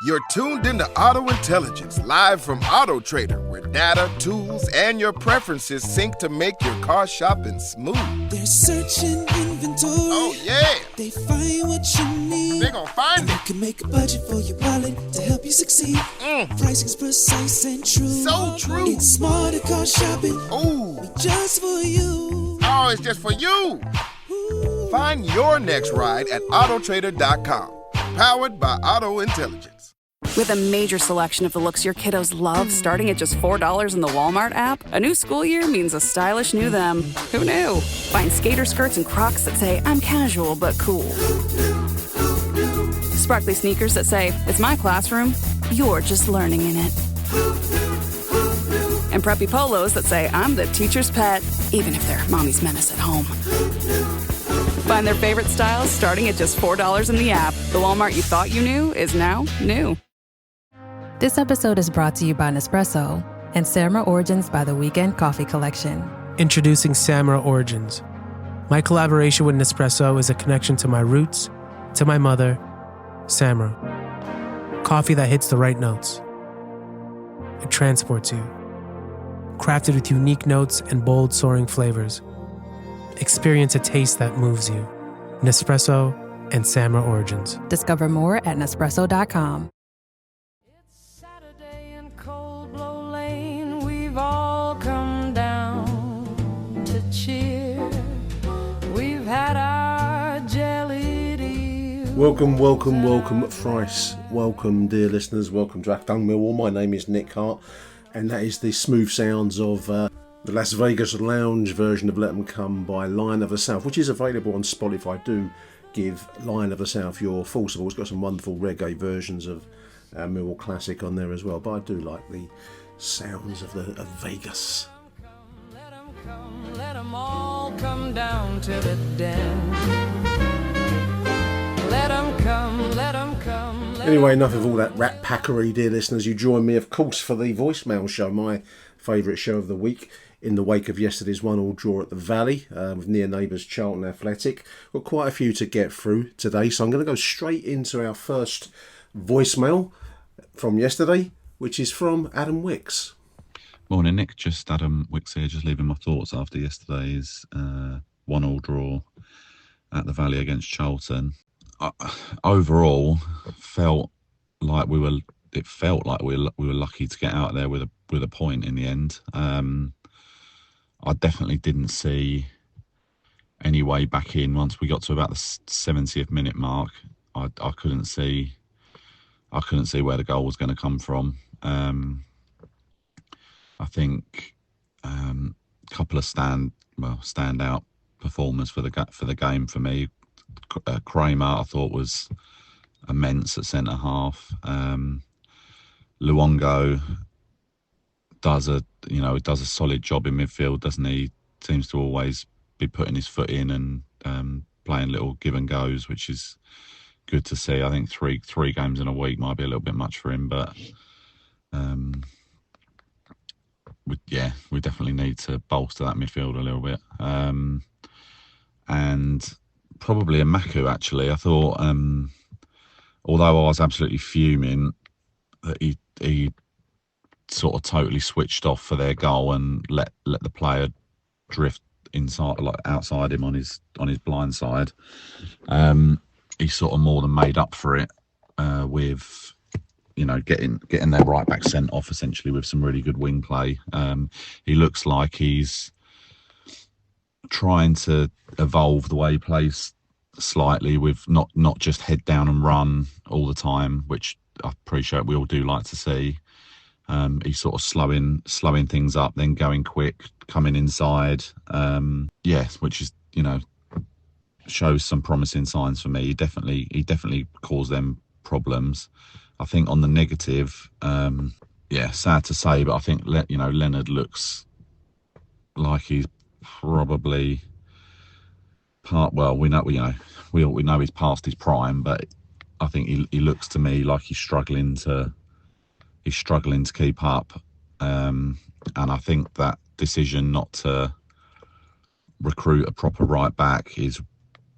You're tuned into Auto Intelligence, live from Auto Trader, where data, tools, and your preferences sync to make your car shopping smooth. They're searching inventory. Oh, yeah. They find what you need. They're gonna find it. You can make a budget for your wallet to help you succeed. Pricing's precise and true. So true. It's smarter car shopping. Ooh. Just for you. Oh, it's just for you. Ooh. Find your next ride at autotrader.com. Powered by Auto Intelligence. With a major selection of the looks your kiddos love starting at just $4 in the Walmart app, a new school year means a stylish new them. Who knew? Find skater skirts and Crocs that say, I'm casual but cool. Sparkly sneakers that say, it's my classroom, you're just learning in it. And preppy polos that say, I'm the teacher's pet, even if they're mommy's menace at home. Find their favorite styles starting at just $4 in the app. The Walmart you thought you knew is now new. This episode is brought to you by Nespresso and Samra Origins by the Weekend Coffee Collection. Introducing Samra Origins. My collaboration with Nespresso is a connection to my roots, to my mother, Samra. Coffee that hits the right notes. It transports you. Crafted with unique notes and bold, soaring flavors. Experience a taste that moves you. Nespresso and Samra Origins. Discover more at Nespresso.com. It's Saturday in Cold Blow Lane. We've all come down to cheer. We've had our jelly deal. Welcome, thrice. Welcome, dear listeners. Welcome to Achtung Millwall. My name is Nick Hart, and that is the smooth sounds of the Las Vegas Lounge version of Let 'Em Come by Lion of the South, which is available on Spotify. Do give Lion of the South your full support. It's got some wonderful reggae versions of Millwall Classic on there as well, but I do like the sounds of Vegas. Let 'em all come down to the den. Let 'em come, let 'em come. Anyway, enough of all that rat packery, dear listeners. You join me, of course, for the voicemail show, my favourite show of the week, in the wake of yesterday's 1-1 draw at the Valley with near neighbours Charlton Athletic. Got quite a few to get through today, so I'm going to go straight into our first voicemail from yesterday, which is from Adam Wicks. Morning, Nick. Just Adam Wicks here, just leaving my thoughts after yesterday's 1-1 draw at the Valley against Charlton. Overall, felt like we were lucky to get out there with a point in the end. I definitely didn't see any way back in once we got to about the 70th minute mark. I couldn't see where the goal was going to come from. I think a couple of standout performers for the game for me. Kramer, I thought, was immense at centre half. Luongo does a solid job in midfield, doesn't he? Seems to always be putting his foot in and playing little give and goes, which is good to see. I think three games in a week might be a little bit much for him, but we definitely need to bolster that midfield a little bit. And probably a Maku, actually. I thought, although I was absolutely fuming that he sort of totally switched off for their goal and let the player drift inside, like outside him on his blind side. He sort of more than made up for it with getting their right back sent off essentially with some really good wing play. He looks like he's trying to evolve the way he plays slightly, with not just head down and run all the time, which I appreciate we all do like to see. He's sort of slowing things up, then going quick, coming inside. Which is shows some promising signs for me. He definitely caused them problems. I think on the negative, sad to say, but I think Leonard looks like he's probably we know he's past his prime, but I think he looks to me like he's struggling to keep up, and I think that decision not to recruit a proper right back is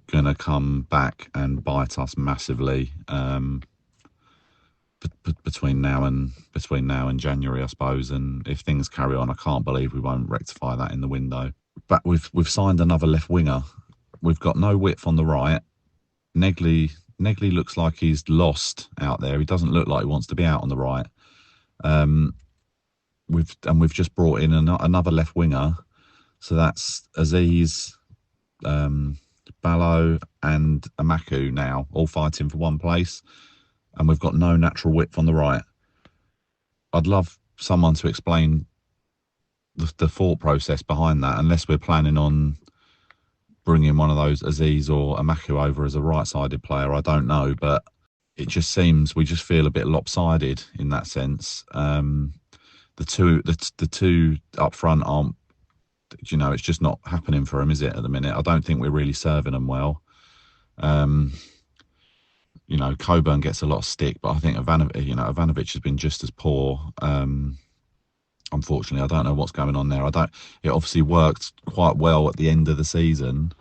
going to come back and bite us massively, between now and January, I suppose. And if things carry on, I can't believe we won't rectify that in the window. But we've signed another left winger. We've got no width on the right. Negley looks like he's lost out there. He doesn't look like he wants to be out on the right. We've just brought in another left winger, so that's Aziz, Ballo, and Amaku now all fighting for one place, and we've got no natural width on the right. I'd love someone to explain the thought process behind that, unless we're planning on bringing one of those Aziz or Amaku over as a right-sided player. I don't know, but it just seems we just feel a bit lopsided in that sense. The two up front aren't, it's just not happening for them, is it, at the minute? I don't think we're really serving them well. Coburn gets a lot of stick, but I think Ivanovic has been just as poor. Unfortunately, I don't know what's going on there. It obviously worked quite well at the end of the season.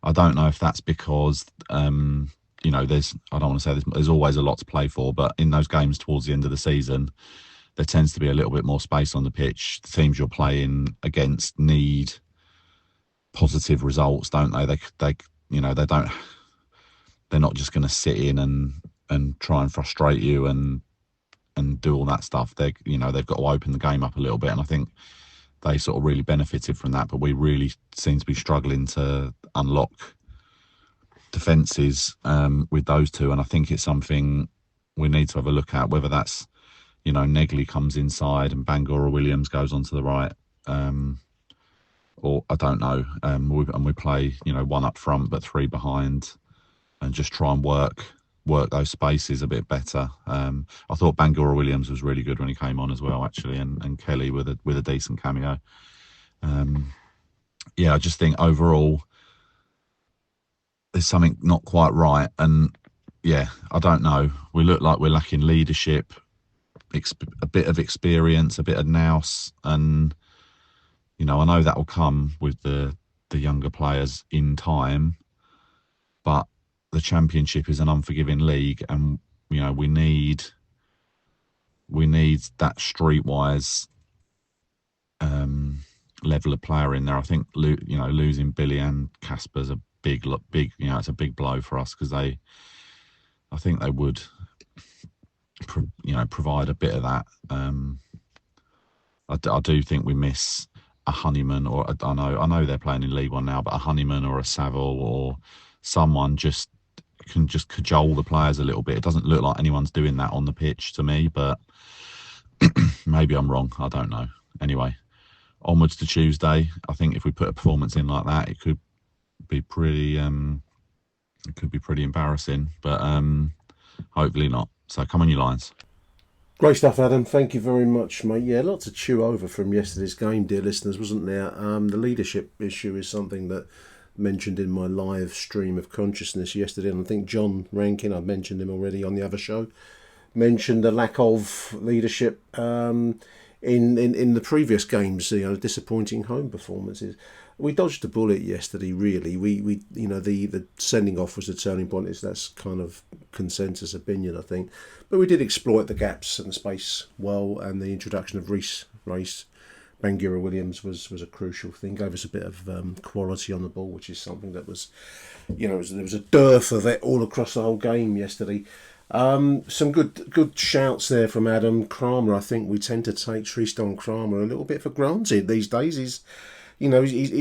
I don't know if that's because, I don't want to say there's always a lot to play for, but in those games towards the end of the season, there tends to be a little bit more space on the pitch. The teams you're playing against need positive results, don't they? They're not just going to sit in and try and frustrate you and do all that stuff. They've got to open the game up a little bit, and I think they sort of really benefited from that. But we really seem to be struggling to unlock defences with those two, and I think it's something we need to have a look at, whether that's Negley comes inside and Bangor Williams goes onto the right, or I don't know. We play one up front but three behind, and just try and work those spaces a bit better. I thought Bangor Williams was really good when he came on as well, actually, and Kelly with a decent cameo. I just think overall there's something not quite right, and I don't know. We look like we're lacking leadership, a bit of experience, a bit of nous, and I know that will come with the younger players in time, but the Championship is an unforgiving league, and we need that streetwise level of player in there. I think losing Billy and Casper's a big it's a big blow for us, because I think they would provide a bit of that. I do think we miss a Honeyman, or I know they're playing in League One now, but a Honeyman or a Saville or someone can just cajole the players a little bit. It doesn't look like anyone's doing that on the pitch to me, but maybe I'm wrong. I don't know. Anyway, onwards to Tuesday. I think if we put a performance in like that, it could be pretty embarrassing, but hopefully not. So come on, you Lions. Great stuff, Adam. Thank you very much, mate. Yeah, lots to chew over from yesterday's game, dear listeners, wasn't there? The leadership issue is something that mentioned in my live stream of consciousness yesterday, and I think John Rankin, I've mentioned him already on the other show, mentioned the lack of leadership in the previous games, disappointing home performances. We dodged a bullet yesterday, really. We the sending off was the turning point. That's kind of consensus opinion, I think. But we did exploit the gaps and the space well, and the introduction of Race Bangura Williams was a crucial thing. Gave us a bit of quality on the ball, which is something that was, there was a dearth of it all across the whole game yesterday. Some good shouts there from Adam Kramer. I think we tend to take Tristan Kramer a little bit for granted these days. He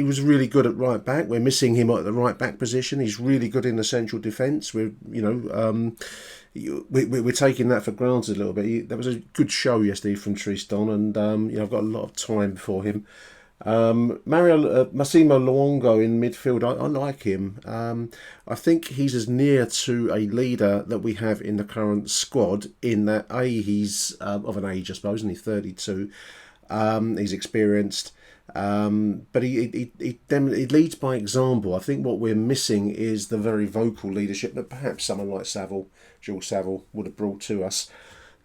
was really good at right back. We're missing him at the right back position. He's really good in the central defence. We're taking that for granted a little bit. That was a good show yesterday from Tristan, and I've got a lot of time for him. Massimo Luongo in midfield, I like him. I think he's as near to a leader that we have in the current squad, in that he's of an age, I suppose, and he's 32. He's experienced. But he leads by example. I think what we're missing is the very vocal leadership that perhaps someone like Jules Saville would have brought to us.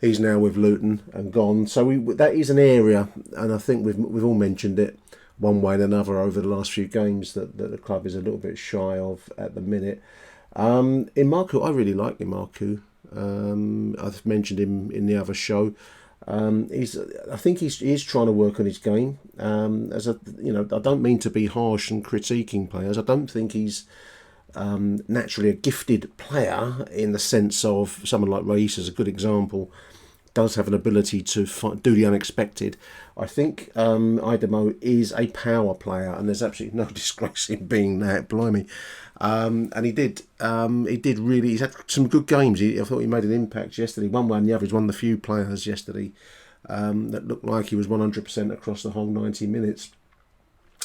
He's now with Luton and gone, so that is an area, and I think we've all mentioned it one way and another over the last few games that the club is a little bit shy of at the minute. Imaku, I really like Imaku. I've mentioned him in the other show. I think he's trying to work on his game. I don't mean to be harsh and critiquing players. I don't think he's naturally a gifted player in the sense of someone like Reis is a good example. Does have an ability to do the unexpected. I think Idemo is a power player, and there's absolutely no disgrace in being that. Blimey, and he did really. He's had some good games. I thought he made an impact yesterday. One way and the other. He's one of the few players yesterday that looked like he was 100% across the whole 90 minutes.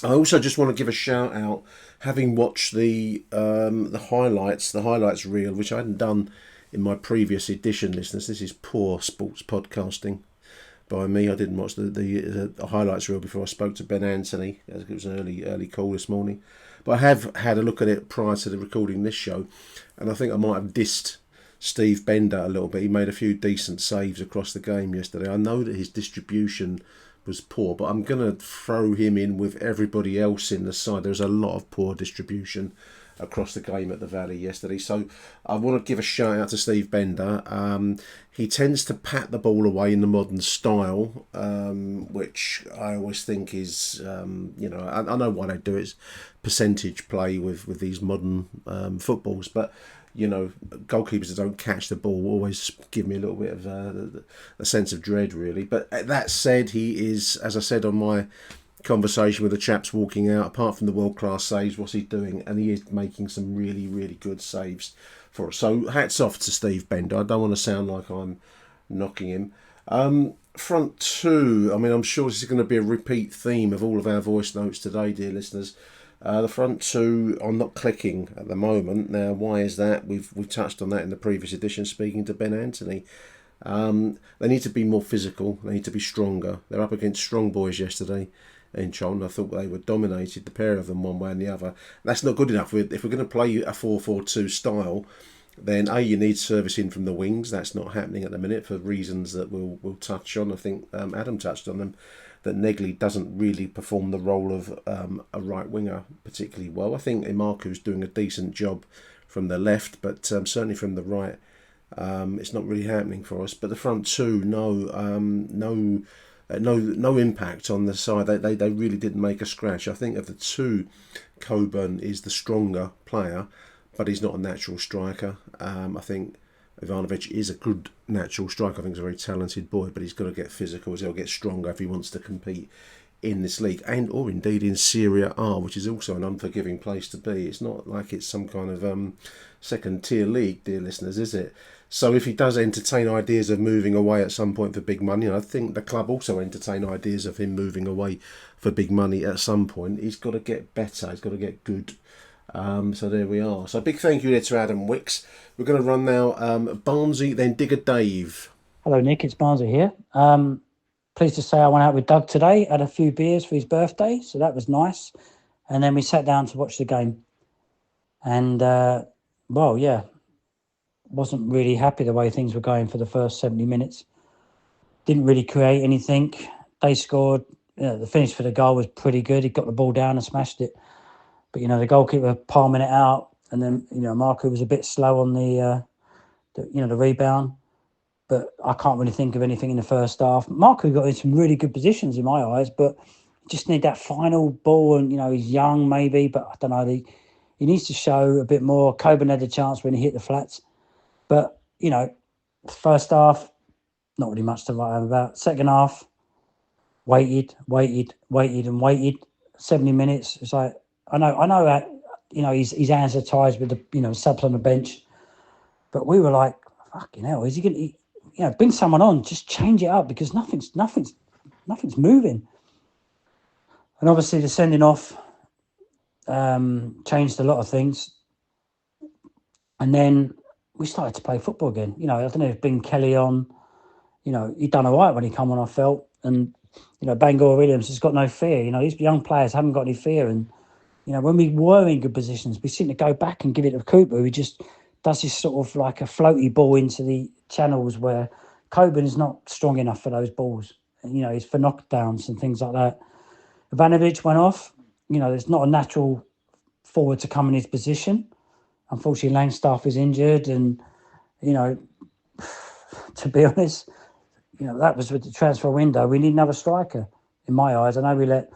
I also just want to give a shout out, having watched the highlights reel, which I hadn't done in my previous edition, listeners. This is poor sports podcasting by me. I didn't watch the highlights reel before I spoke to Ben Anthony. It was an early call this morning. But I have had a look at it prior to the recording this show, and I think I might have dissed Steve Bender a little bit. He made a few decent saves across the game yesterday. I know that his distribution was poor, but I'm going to throw him in with everybody else in the side. There's a lot of poor distribution across the game at the Valley yesterday. So I want to give a shout out to Steve Bender. He tends to pat the ball away in the modern style, which I always think is, I know why they do it. It's percentage play with these modern footballs, but goalkeepers that don't catch the ball always give me a little bit of a sense of dread, really. But that said, he is, as I said on my conversation with the chaps walking out, apart from the world-class saves, what's he doing? And he is making some really, really good saves for us. So hats off to Steve Bender. I don't want to sound like I'm knocking him. Front two, I'm sure this is going to be a repeat theme of all of our voice notes today, dear listeners. The front two are not clicking at the moment. Now, why is that? We've touched on that in the previous edition, speaking to Ben Anthony. They need to be more physical. They need to be stronger. They're up against strong boys yesterday in Charlton. I thought they were dominated, the pair of them, one way and the other. That's not good enough. If we're going to play a 4-4-2 style, then you need servicing from the wings. That's not happening at the minute for reasons that we'll touch on. I think Adam touched on them, that Negley doesn't really perform the role of a right winger particularly well. I think Imaku's doing a decent job from the left, but certainly from the right, it's not really happening for us. But the front two, no impact on the side. They really didn't make a scratch. I think of the two, Coburn is the stronger player, but he's not a natural striker. I think Ivanovic is a good natural striker. I think he's a very talented boy, but he's got to get physical. He'll get stronger if he wants to compete in this league, or indeed in Serie A, which is also an unforgiving place to be. It's not like it's some kind of second tier league, dear listeners, is it? So if he does entertain ideas of moving away at some point for big money, I think the club also entertain ideas of him moving away for big money at some point, he's got to get better. He's got to get good. So there we are. So a big thank you there to Adam Wicks. We're going to run now Barnesy, then Digger Dave. Hello, Nick. It's Barnesy here. Pleased to say I went out with Doug today, had a few beers for his birthday, so that was nice. And then we sat down to watch the game. And, wasn't really happy the way things were going for the first 70 minutes. Didn't really create anything. They scored. The finish for the goal was pretty good. He got the ball down and smashed it. But, the goalkeeper palming it out. And then, Marco was a bit slow on the rebound. But I can't really think of anything in the first half. Marco got in some really good positions in my eyes, but just need that final ball. And, he's young maybe, but I don't know. He needs to show a bit more. Coburn had a chance when he hit the flats. But, first half, not really much to write home about. Second half, waited. 70 minutes. It's like, I know that, his hands are tied with the, subs on the bench. But we were like, fucking hell, is he going to, bring someone on, just change it up because nothing's moving. And obviously the sending off changed a lot of things. And then we started to play football again. I don't know if bring Kelly on, he done all right when he come on, I felt. And, Bangor Williams has got no fear. These young players haven't got any fear. And, when we were in good positions, we seem to go back and give it to Cooper, who just does this sort of like a floaty ball into the channels where Coburn is not strong enough for those balls. He's for knockdowns and things like that. Ivanovic went off. There's not a natural forward to come in his position. Unfortunately, Langstaff is injured and, to be honest, that was with the transfer window. We need another striker, in my eyes. I know we let,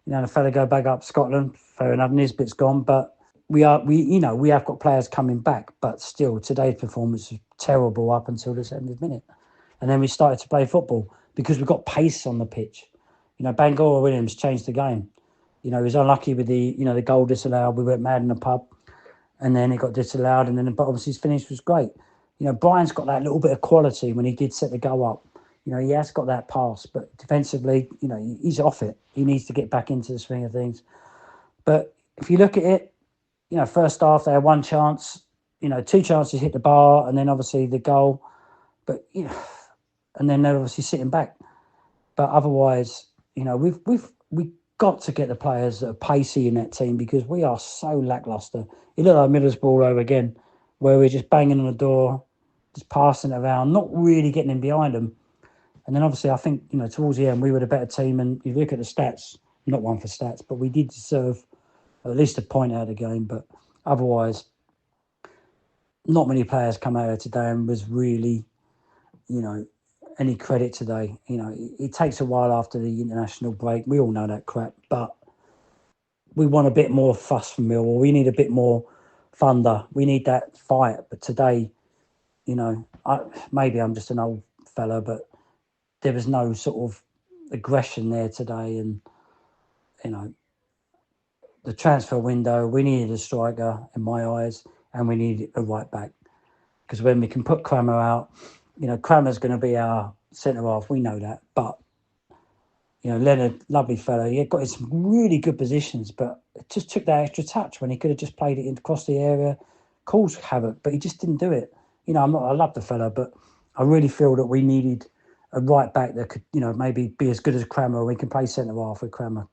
the fella go back up Scotland. Fair enough, Nisbet's gone, but we have got players coming back. But still, today's performance was terrible up until the 70th minute, and then we started to play football because we got pace on the pitch. Bangor Williams changed the game. He was unlucky with the goal disallowed. We went mad in the pub, and then it got disallowed, but obviously his finish was great. Brian's got that little bit of quality when he did set the goal up. He has got that pass, but defensively, he's off it. He needs to get back into the swing of things. But if you look at it, first half they had one chance, 2 chances hit the bar, and then obviously the goal. But and then they're obviously sitting back. But otherwise, we've got to get the players that are pacey in that team because we are so lacklustre. It looked like Middlesbrough all over again, where we're just banging on the door, just passing it around, not really getting in behind them. And then obviously I think, towards the end, we were the better team. And you look at the stats, not one for stats, but we did deserve at least a point out of the game. But otherwise, not many players come out here today and was really, any credit today. It takes a while after the international break. We all know that crap. But we want a bit more fuss from Millwall. We need a bit more thunder. We need that fight. But today, maybe I'm just an old fella, but there was no sort of aggression there today. And, the transfer window, we needed a striker, in my eyes, and we needed a right back. Because when we can put Cramer out, Cramer's going to be our centre-half. We know that. But, Leonard, lovely fella. He got in some really good positions, but it just took that extra touch when he could have just played it across the area, caused havoc, but he just didn't do it. I love the fella, but I really feel that we needed a right back that could, maybe be as good as Cramer. We can play centre-half with Cramer,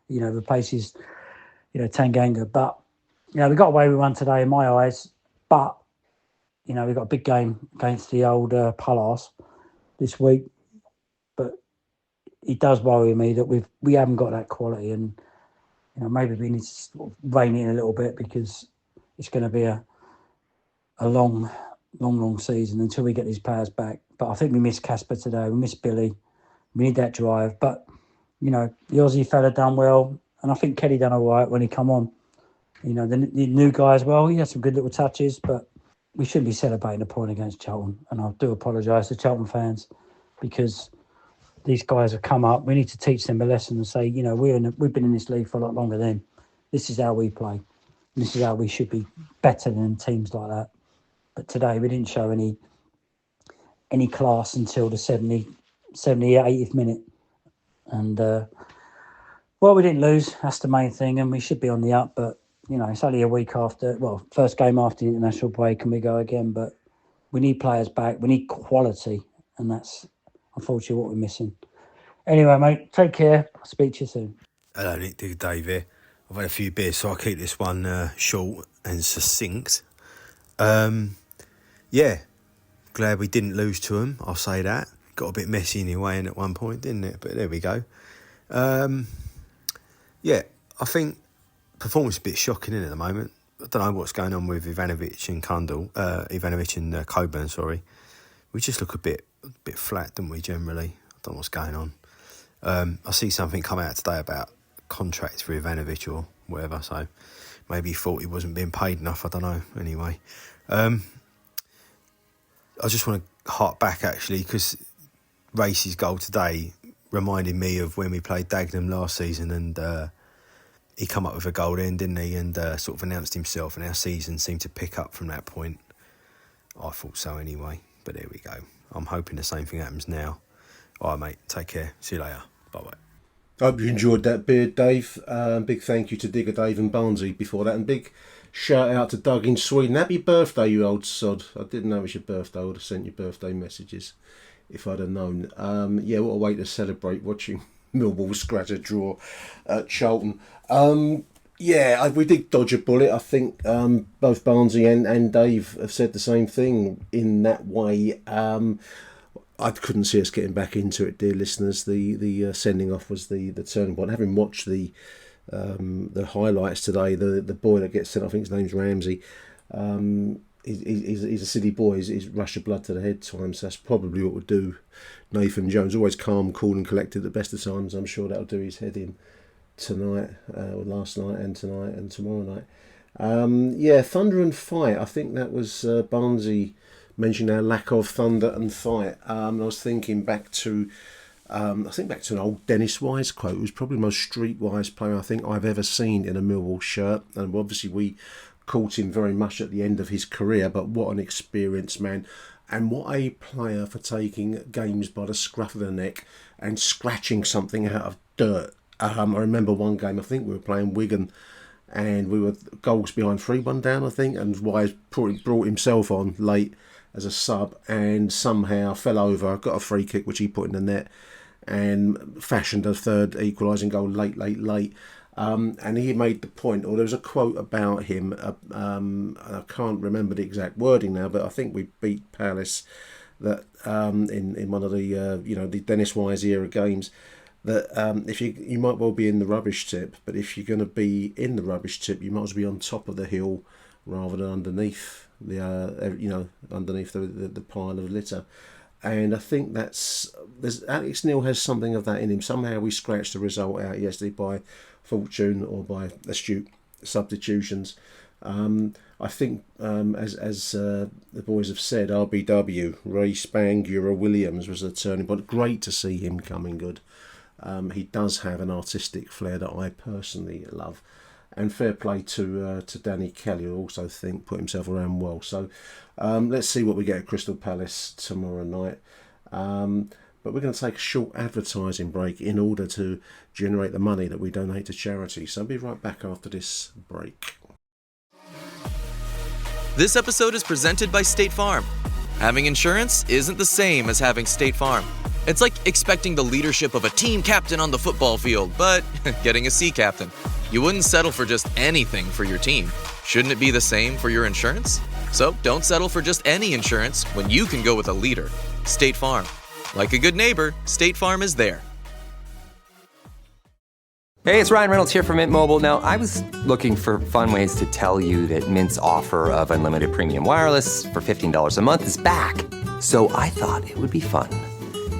replaces, Tanganga. But, we got away with one today in my eyes. But, we got a big game against the old Palace this week. But it does worry me that we haven't got that quality. And, maybe we need to sort of rein it in a little bit because it's going to be a long season until we get these players back. But I think we missed Casper today. We missed Billy. We need that drive. But, the Aussie fella done well. And I think Kelly done all right when he come on. The new guy as well. He had some good little touches. But we shouldn't be celebrating a point against Charlton. And I do apologise to Charlton fans because these guys have come up. We need to teach them a lesson and say, we've been in this league for a lot longer than them. This is how we play. This is how we should be better than teams like that. But today we didn't show any class until the 80th minute. And, we didn't lose. That's the main thing. And we should be on the up. But, it's only a week after, first game after the international break and we go again. But we need players back. We need quality. And that's, unfortunately, what we're missing. Anyway, mate, take care. I'll speak to you soon. Hello, Nick, Dave here. I've had a few beers, so I'll keep this one short and succinct. Glad we didn't lose to them, I'll say that. Got a bit messy anyway at one point, didn't it? But there we go. I think performance is a bit shocking at the moment. I don't know what's going on with Ivanovic and Coburn, sorry. We just look a bit flat, don't we, generally? I don't know what's going on. I see something come out today about contracts for Ivanovic or whatever, so maybe he thought he wasn't being paid enough, I don't know. Anyway, I just want to hark back, actually, because Race's goal today reminded me of when we played Dagenham last season, and he come up with a goal then, didn't he, and sort of announced himself, and our season seemed to pick up from that point. I thought so anyway, but there we go. I'm hoping the same thing happens now. All right, mate, take care. See you later. Bye-bye. Hope you enjoyed that beer, Dave. Big thank you to Digger Dave and Barnesy before that, and big shout out to Doug in Sweden. Happy birthday, you old sod. I didn't know it was your birthday. I would have sent you birthday messages if I'd have known. What a way to celebrate watching Millwall scratch a draw at Charlton. We did dodge a bullet. I think both Barnesy and Dave have said the same thing in that way. I couldn't see us getting back into it, dear listeners. The sending off was the turning point. Having watched the highlights today, the boy that gets sent, I think his name's Ramsey. he's a silly boy. He's rush of blood to the head times. That's probably what would do Nathan Jones. Always calm, cool and collected at the best of times. I'm sure that'll do his head in tonight, or last night and tonight and tomorrow night. Thunder and fight. I think that was Barnesy mentioned our lack of thunder and fight. I was thinking back to an old Dennis Wise quote, who's probably the most streetwise player I think I've ever seen in a Millwall shirt. And obviously we caught him very much at the end of his career, but what an experienced man. And what a player for taking games by the scruff of the neck and scratching something out of dirt. I remember one game, I think we were playing Wigan, and we were goals behind 3-1 down, I think, and Wise brought himself on late as a sub and somehow fell over, got a free kick which he put in the net and fashioned a third equalising goal late. And he made the point, or there was a quote about him, I can't remember the exact wording now, but I think we beat Palace that in one of the the Dennis Wise era games, that if you might well be in the rubbish tip, but if you're going to be in the rubbish tip, you might as well be on top of the hill rather than underneath underneath the pile of litter. And I think Alex Neil has something of that in him. Somehow we scratched the result out yesterday by fortune or by astute substitutions. I think, as the boys have said, RBW, Ray Spangura Williams was a turning point. Great to see him coming good. He does have an artistic flair that I personally love. And fair play to Danny Kelly, who also think put himself around well. So let's see what we get at Crystal Palace tomorrow night. But we're going to take a short advertising break in order to generate the money that we donate to charity. So I'll be right back after this break. This episode is presented by State Farm. Having insurance isn't the same as having State Farm. It's like expecting the leadership of a team captain on the football field, but getting a sea captain. You wouldn't settle for just anything for your team. Shouldn't it be the same for your insurance? So don't settle for just any insurance when you can go with a leader. State Farm. Like a good neighbor, State Farm is there. Hey, it's Ryan Reynolds here from Mint Mobile. Now, I was looking for fun ways to tell you that Mint's offer of unlimited premium wireless for $15 a month is back. So I thought it would be fun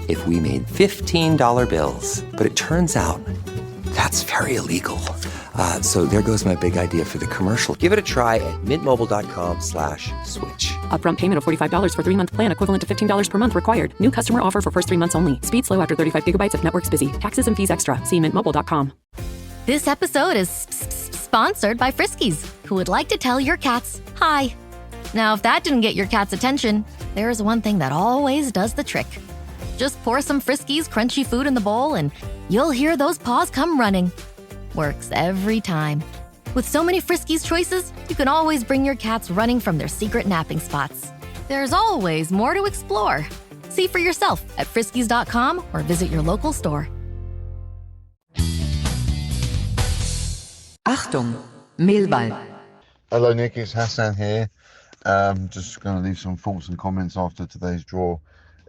if we made $15 bills. But it turns out that's very illegal. So there goes my big idea for the commercial. Give it a try at mintmobile.com/switch. Upfront payment of $45 for 3-month plan, equivalent to $15 per month required. New customer offer for first 3 months only. Speed slow after 35 gigabytes if network's busy. Taxes and fees extra. See mintmobile.com. This episode is sponsored by Friskies, who would like to tell your cats hi. Now, if that didn't get your cat's attention, there is one thing that always does the trick. Just pour some Friskies crunchy food in the bowl and you'll hear those paws come running. Works every time. With so many Friskies choices, you can always bring your cats running from their secret napping spots. There's always more to explore. See for yourself at friskies.com or visit your local store. Achtung, Millwall. Hello Nick, it's Hassan here. Just going to leave some thoughts and comments after today's draw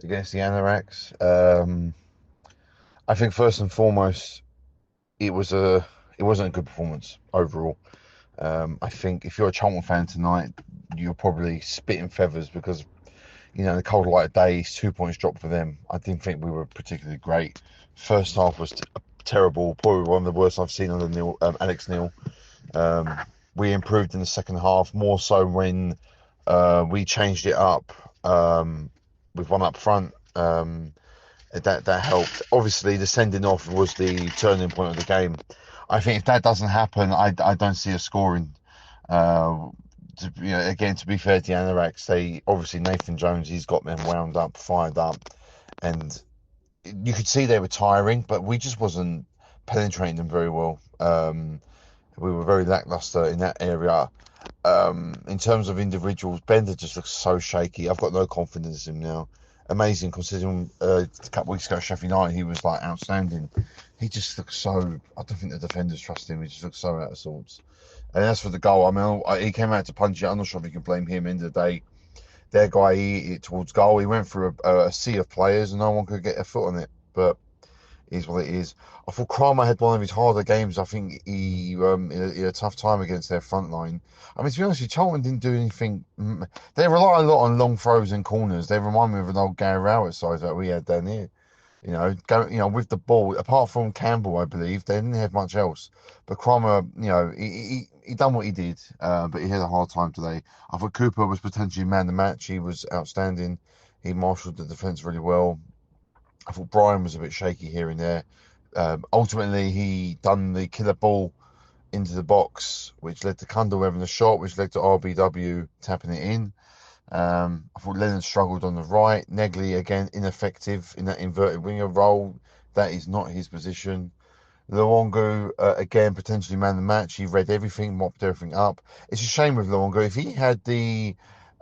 against the Anoraks. I think first and foremost, it wasn't a good performance overall. I think if you're a Charlton fan tonight, you're probably spitting feathers because, the cold light of day, 2 points dropped for them. I didn't think we were particularly great. First half was terrible, probably one of the worst I've seen under Alex Neil. We improved in the second half, more so when we changed it up with one up front. That helped. Obviously, the sending off was the turning point of the game. I think if that doesn't happen, I don't see us scoring. Again, to be fair to the Anoraks, obviously Nathan Jones, he's got them wound up, fired up, and you could see they were tiring, but we just wasn't penetrating them very well. We were very lackluster in that area. In terms of individuals, Bender just looks so shaky. I've got no confidence in him now. Amazing considering a couple of weeks ago, Sheffield United, he was outstanding. He just looks so, I don't think the defenders trust him. He just looks so out of sorts. And as for the goal, he came out to punch it. I'm not sure if you can blame him. End of the day, their guy, he hit it towards goal. He went through a sea of players and no one could get a foot on it. But is what it is. I thought Kramer had one of his harder games. I think he in a tough time against their front line. I mean, to be honest with you, Charlton didn't do anything. They rely a lot on long throws and corners. They remind me of an old Gary Rowett side that we had down here. With the ball, apart from Campbell, I believe, they didn't have much else. But Kramer, he done what he did, but he had a hard time today. I thought Cooper was potentially man of the match. He was outstanding. He marshalled the defence really well. I thought Brian was a bit shaky here and there. Ultimately, he done the killer ball into the box, which led to Kundal having a shot, which led to RBW tapping it in. I thought Lennon struggled on the right. Negley, again, ineffective in that inverted winger role. That is not his position. Luongo, again, potentially man of the match. He read everything, mopped everything up. It's a shame with Luongo. If he had the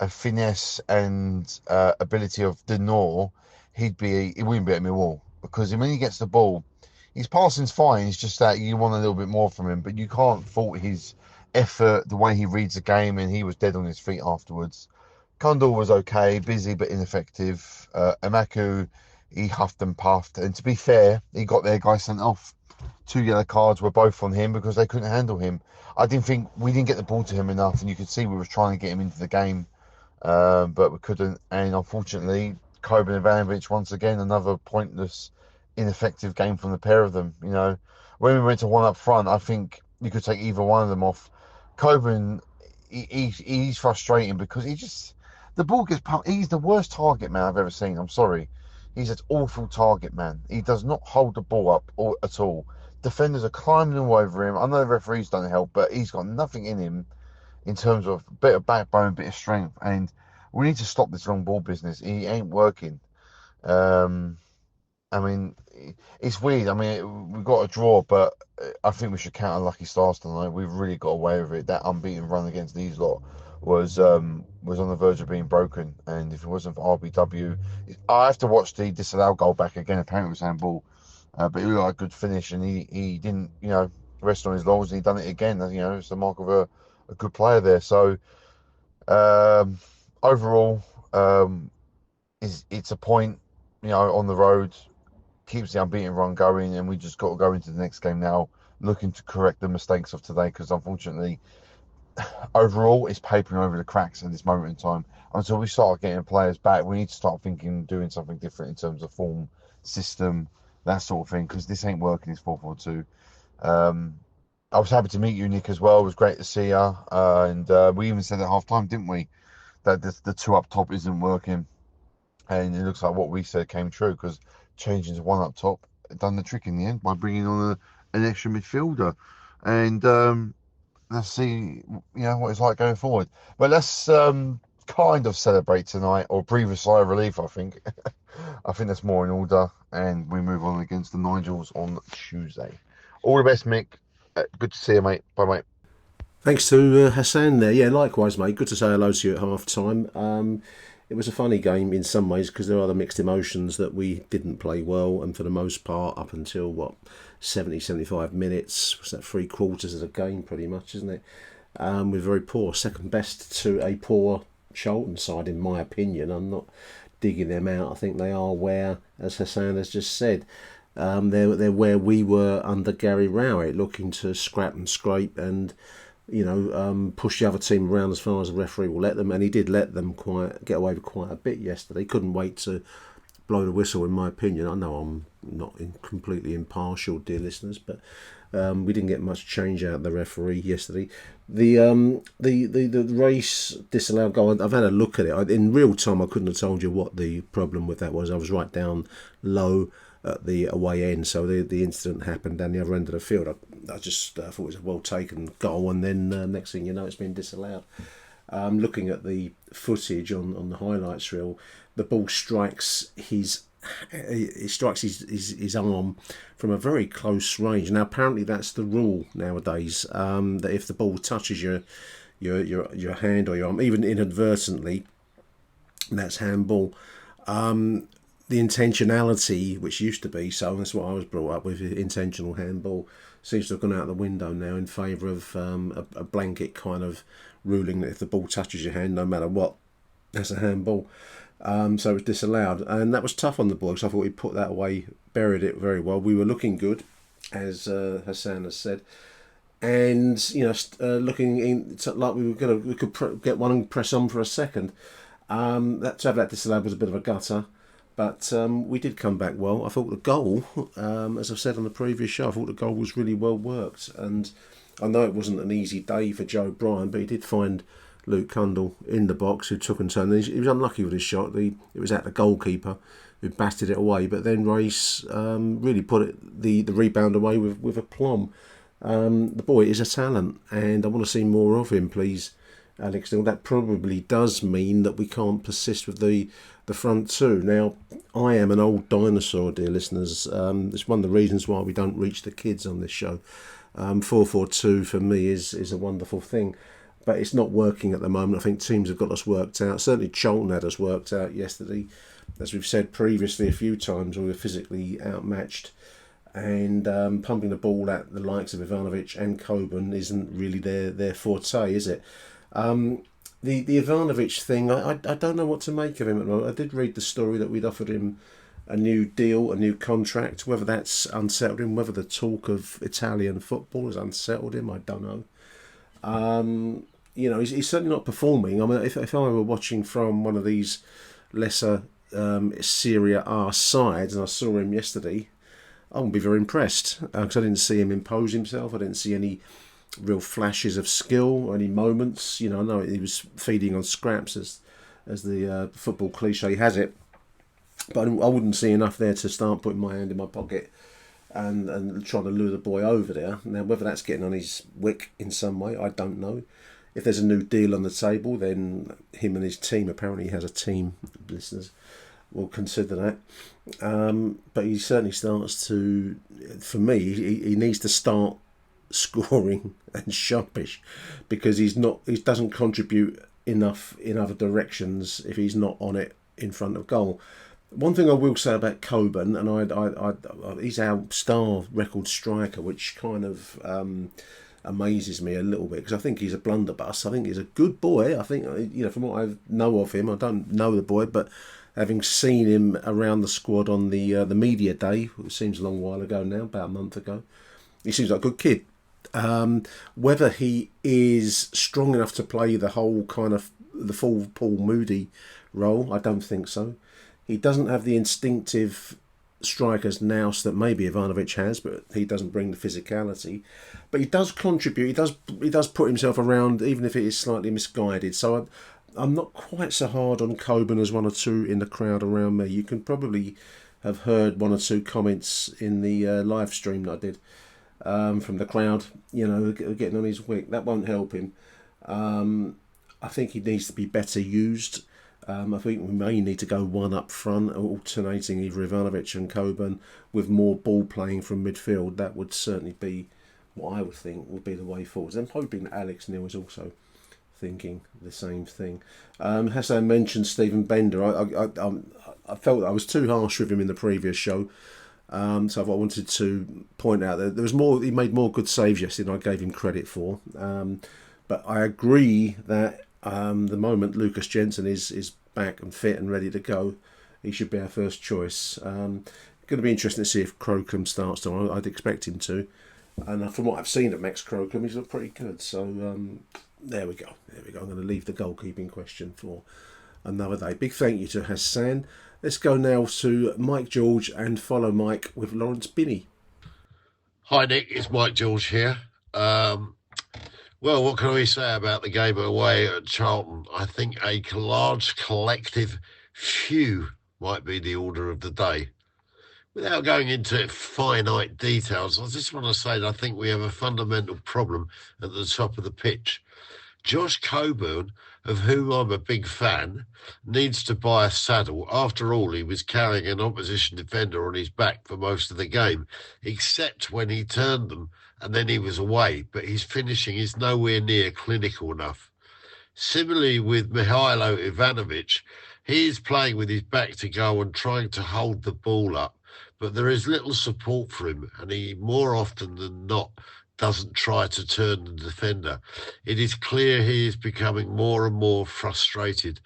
finesse and ability of Denor, he wouldn't be at Millwall. Because when he gets the ball, his passing's fine. It's just that you want a little bit more from him. But you can't fault his effort, the way he reads the game, and he was dead on his feet afterwards. Kundal was okay, busy but ineffective. Amaku, he huffed and puffed. And to be fair, he got their guy sent off. 2 yellow cards were both on him because they couldn't handle him. I didn't think we didn't get the ball to him enough, and you could see we were trying to get him into the game, but we couldn't. And unfortunately, Coburn and Ivanovic, once again, another pointless, ineffective game from the pair of them. When we went to one up front, I think you could take either one of them off. Coburn, he's frustrating because the ball gets pumped. He's the worst target man I've ever seen. I'm sorry. He's an awful target man. He does not hold the ball up at all. Defenders are climbing all over him. I know the referees don't help, but he's got nothing in him in terms of a bit of backbone, a bit of strength. And we need to stop this long ball business. He ain't working. It's weird. We got a draw, but I think we should count a lucky stars tonight. We've really got away with it. That unbeaten run against these lot was on the verge of being broken. And if it wasn't for RBW, I have to watch the disallowed goal back again. Apparently it was handball. But it looked like a good finish, and he didn't, rest on his laurels, and he done it again. It's the mark of a good player there. So overall, it's a point, on the road, keeps the unbeaten run going, and we just got to go into the next game now, looking to correct the mistakes of today, because unfortunately, overall, it's papering over the cracks at this moment in time. Until we start getting players back, we need to start thinking, doing something different in terms of form, system, that sort of thing, because this ain't working. It's 4-4-2. I was happy to meet you, Nick, as well. It was great to see you. And we even said at half time, didn't we, that the two up top isn't working. And it looks like what we said came true, because changing to one up top done the trick in the end by bringing on an extra midfielder. And let's see, what it's like going forward. But let's kind of celebrate tonight, or breathe a sigh of relief, I think. I think that's more in order, and we move on against the Nigels on Tuesday. All the best, Mick. Good to see you, mate. Bye, mate. Thanks to Hassan there. Yeah, likewise, mate. Good to say hello to you at half time. It was a funny game in some ways, because there are the mixed emotions that we didn't play well, and for the most part, up until 70, 75 minutes, was that 3/4 of the game pretty much, isn't it? We're very poor, second best to a poor Charlton side, in my opinion. I'm not digging them out. I think they are where, as Hassan has just said, they're where we were under Gary Rowett, looking to scrap and scrape and push the other team around as far as the referee will let them, and he did let them get away with quite a bit yesterday. Couldn't wait to blow the whistle, in my opinion. I know I'm not completely impartial, dear listeners, but we didn't get much change out of the referee yesterday. The race disallowed goal, I've had a look at it. In real time, I couldn't have told you what the problem with that was. I was right down low at the away end, so the incident happened down the other end of the field. I just thought it was a well taken goal, and then next thing you know, it's been disallowed. Looking at the footage on the highlights reel, the ball strikes his arm from a very close range. Now apparently that's the rule nowadays, that if the ball touches your hand or your arm, even inadvertently, that's handball. The intentionality, which used to be, so that's what I was brought up with, intentional handball, seems to have gone out the window now in favour of a blanket kind of ruling that if the ball touches your hand, no matter what, that's a handball. So it was disallowed, and that was tough on the boy, because I thought he put that away, buried it very well. We were looking good, as Hassan has said, and looking like we could get one and press on for a second. To have that disallowed was a bit of a gutter, but we did come back well. I thought the goal, as I've said on the previous show, I thought the goal was really well worked, and I know it wasn't an easy day for Joe Bryan, but he did find Luke Cundall in the box, who took and turned. He was unlucky with his shot. It was at the goalkeeper, who batted it away. But then Race really put the rebound away with aplomb. The boy is a talent, and I want to see more of him, please, Alex. Now, that probably does mean that we can't persist with the front two. Now, I am an old dinosaur, dear listeners. It's one of the reasons why we don't reach the kids on this show. 4-4-2 for me is a wonderful thing. But it's not working at the moment. I think teams have got us worked out. Certainly Charlton had us worked out yesterday. As we've said previously a few times, we were physically outmatched. And pumping the ball at the likes of Ivanovic and Coburn isn't really their forte, is it? The Ivanovic thing, I don't know what to make of him at the moment. I did read the story that we'd offered him a new deal, a new contract. Whether that's unsettled him, whether the talk of Italian football has unsettled him, I don't know. He's certainly not performing. I mean, if I were watching from one of these lesser Serie A sides and I saw him yesterday, I wouldn't be very impressed, because I didn't see him impose himself. I didn't see any real flashes of skill or any moments. I know he was feeding on scraps, as the football cliche has it, but I wouldn't see enough there to start putting my hand in my pocket and trying to lure the boy over there. Now, whether that's getting on his wick in some way, I don't know. If there's a new deal on the table, then him and his team, apparently he has a team, listeners, will consider that. But he certainly starts to, for me, he needs to start scoring and sharpish, because he doesn't contribute enough in other directions if he's not on it in front of goal. One thing I will say about Coburn, and he's our star record striker, which kind of amazes me a little bit, because I think he's a blunderbuss. I think he's a good boy. I think, from what I know of him, I don't know the boy, but having seen him around the squad on the media day, it seems a long while ago now, about a month ago, he seems like a good kid. Whether he is strong enough to play the whole kind of the full Paul Moody role, I don't think so. He doesn't have the instinctive strikers nous that maybe Ivanovic has, but he doesn't bring the physicality. But he does contribute. He does put himself around, even if it is slightly misguided. So I'm not quite so hard on Coburn as one or two in the crowd around me. You can probably have heard one or two comments in the live stream that I did from the crowd, getting on his wick. That won't help him. I think he needs to be better used. I think we may need to go one up front, alternating either Ivanovic and Coburn with more ball playing from midfield. That would certainly be what I would think would be the way forward. I'm hoping that Alex Neil is also thinking the same thing. Hassan mentioned Stephen Bender. I felt I was too harsh with him in the previous show, so I wanted to point out that there was more. He made more good saves yesterday than I gave him credit for. But I agree that the moment Lucas Jensen is back and fit and ready to go, he should be our first choice. Going to be interesting to see if Crocombe starts to. I'd expect him to. And from what I've seen of Max Crocombe, he's looked pretty good. So there we go. I'm going to leave the goalkeeping question for another day. Big thank you to Hassan. Let's go now to Mike George and follow Mike with Lawrence Binney. Hi Nick, it's Mike George here. Well, what can we say about the game away at Charlton? I think a large collective phew might be the order of the day. Without going into finite details, I just want to say that I think we have a fundamental problem at the top of the pitch. Josh Coburn, of whom I'm a big fan, needs to buy a saddle. After all, he was carrying an opposition defender on his back for most of the game, except when he turned them and then he was away. But his finishing is nowhere near clinical enough. Similarly with Mihailo Ivanovic, he is playing with his back to goal and trying to hold the ball up. But there is little support for him, and he more often than not doesn't try to turn the defender. It is clear he is becoming more and more frustrated.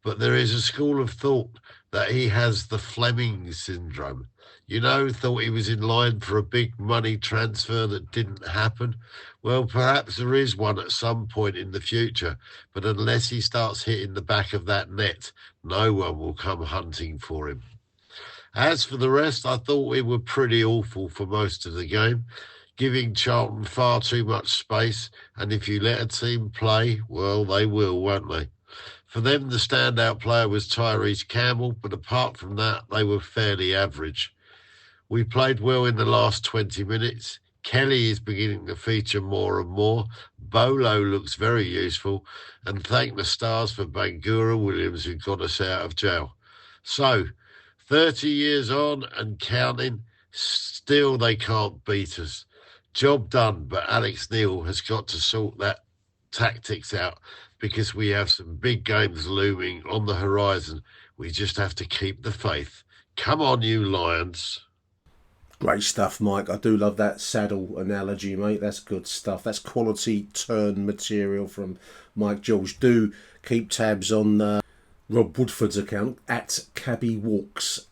but there is a school of thought that he has the Fleming syndrome. Thought he was in line for a big money transfer that didn't happen. Well, perhaps there is one at some point in the future, but unless he starts hitting the back of that net, no one will come hunting for him. As for the rest, I thought we were pretty awful for most of the game, giving Charlton far too much space, and if you let a team play, well, they will, won't they? For them, the standout player was Tyrese Campbell, but apart from that, they were fairly average. We played well in the last 20 minutes. Kelly is beginning to feature more and more. Bolo looks very useful. And thank the stars for Bangura Williams, who got us out of jail. So, 30 years on and counting, still they can't beat us. Job done, but Alex Neil has got to sort that tactics out because we have some big games looming on the horizon. We just have to keep the faith. Come on, you Lions. Great stuff, Mike. I do love that saddle analogy, mate. That's good stuff. That's quality turn material from Mike George. Do keep tabs on Rob Woodford's account at Cabby Walks,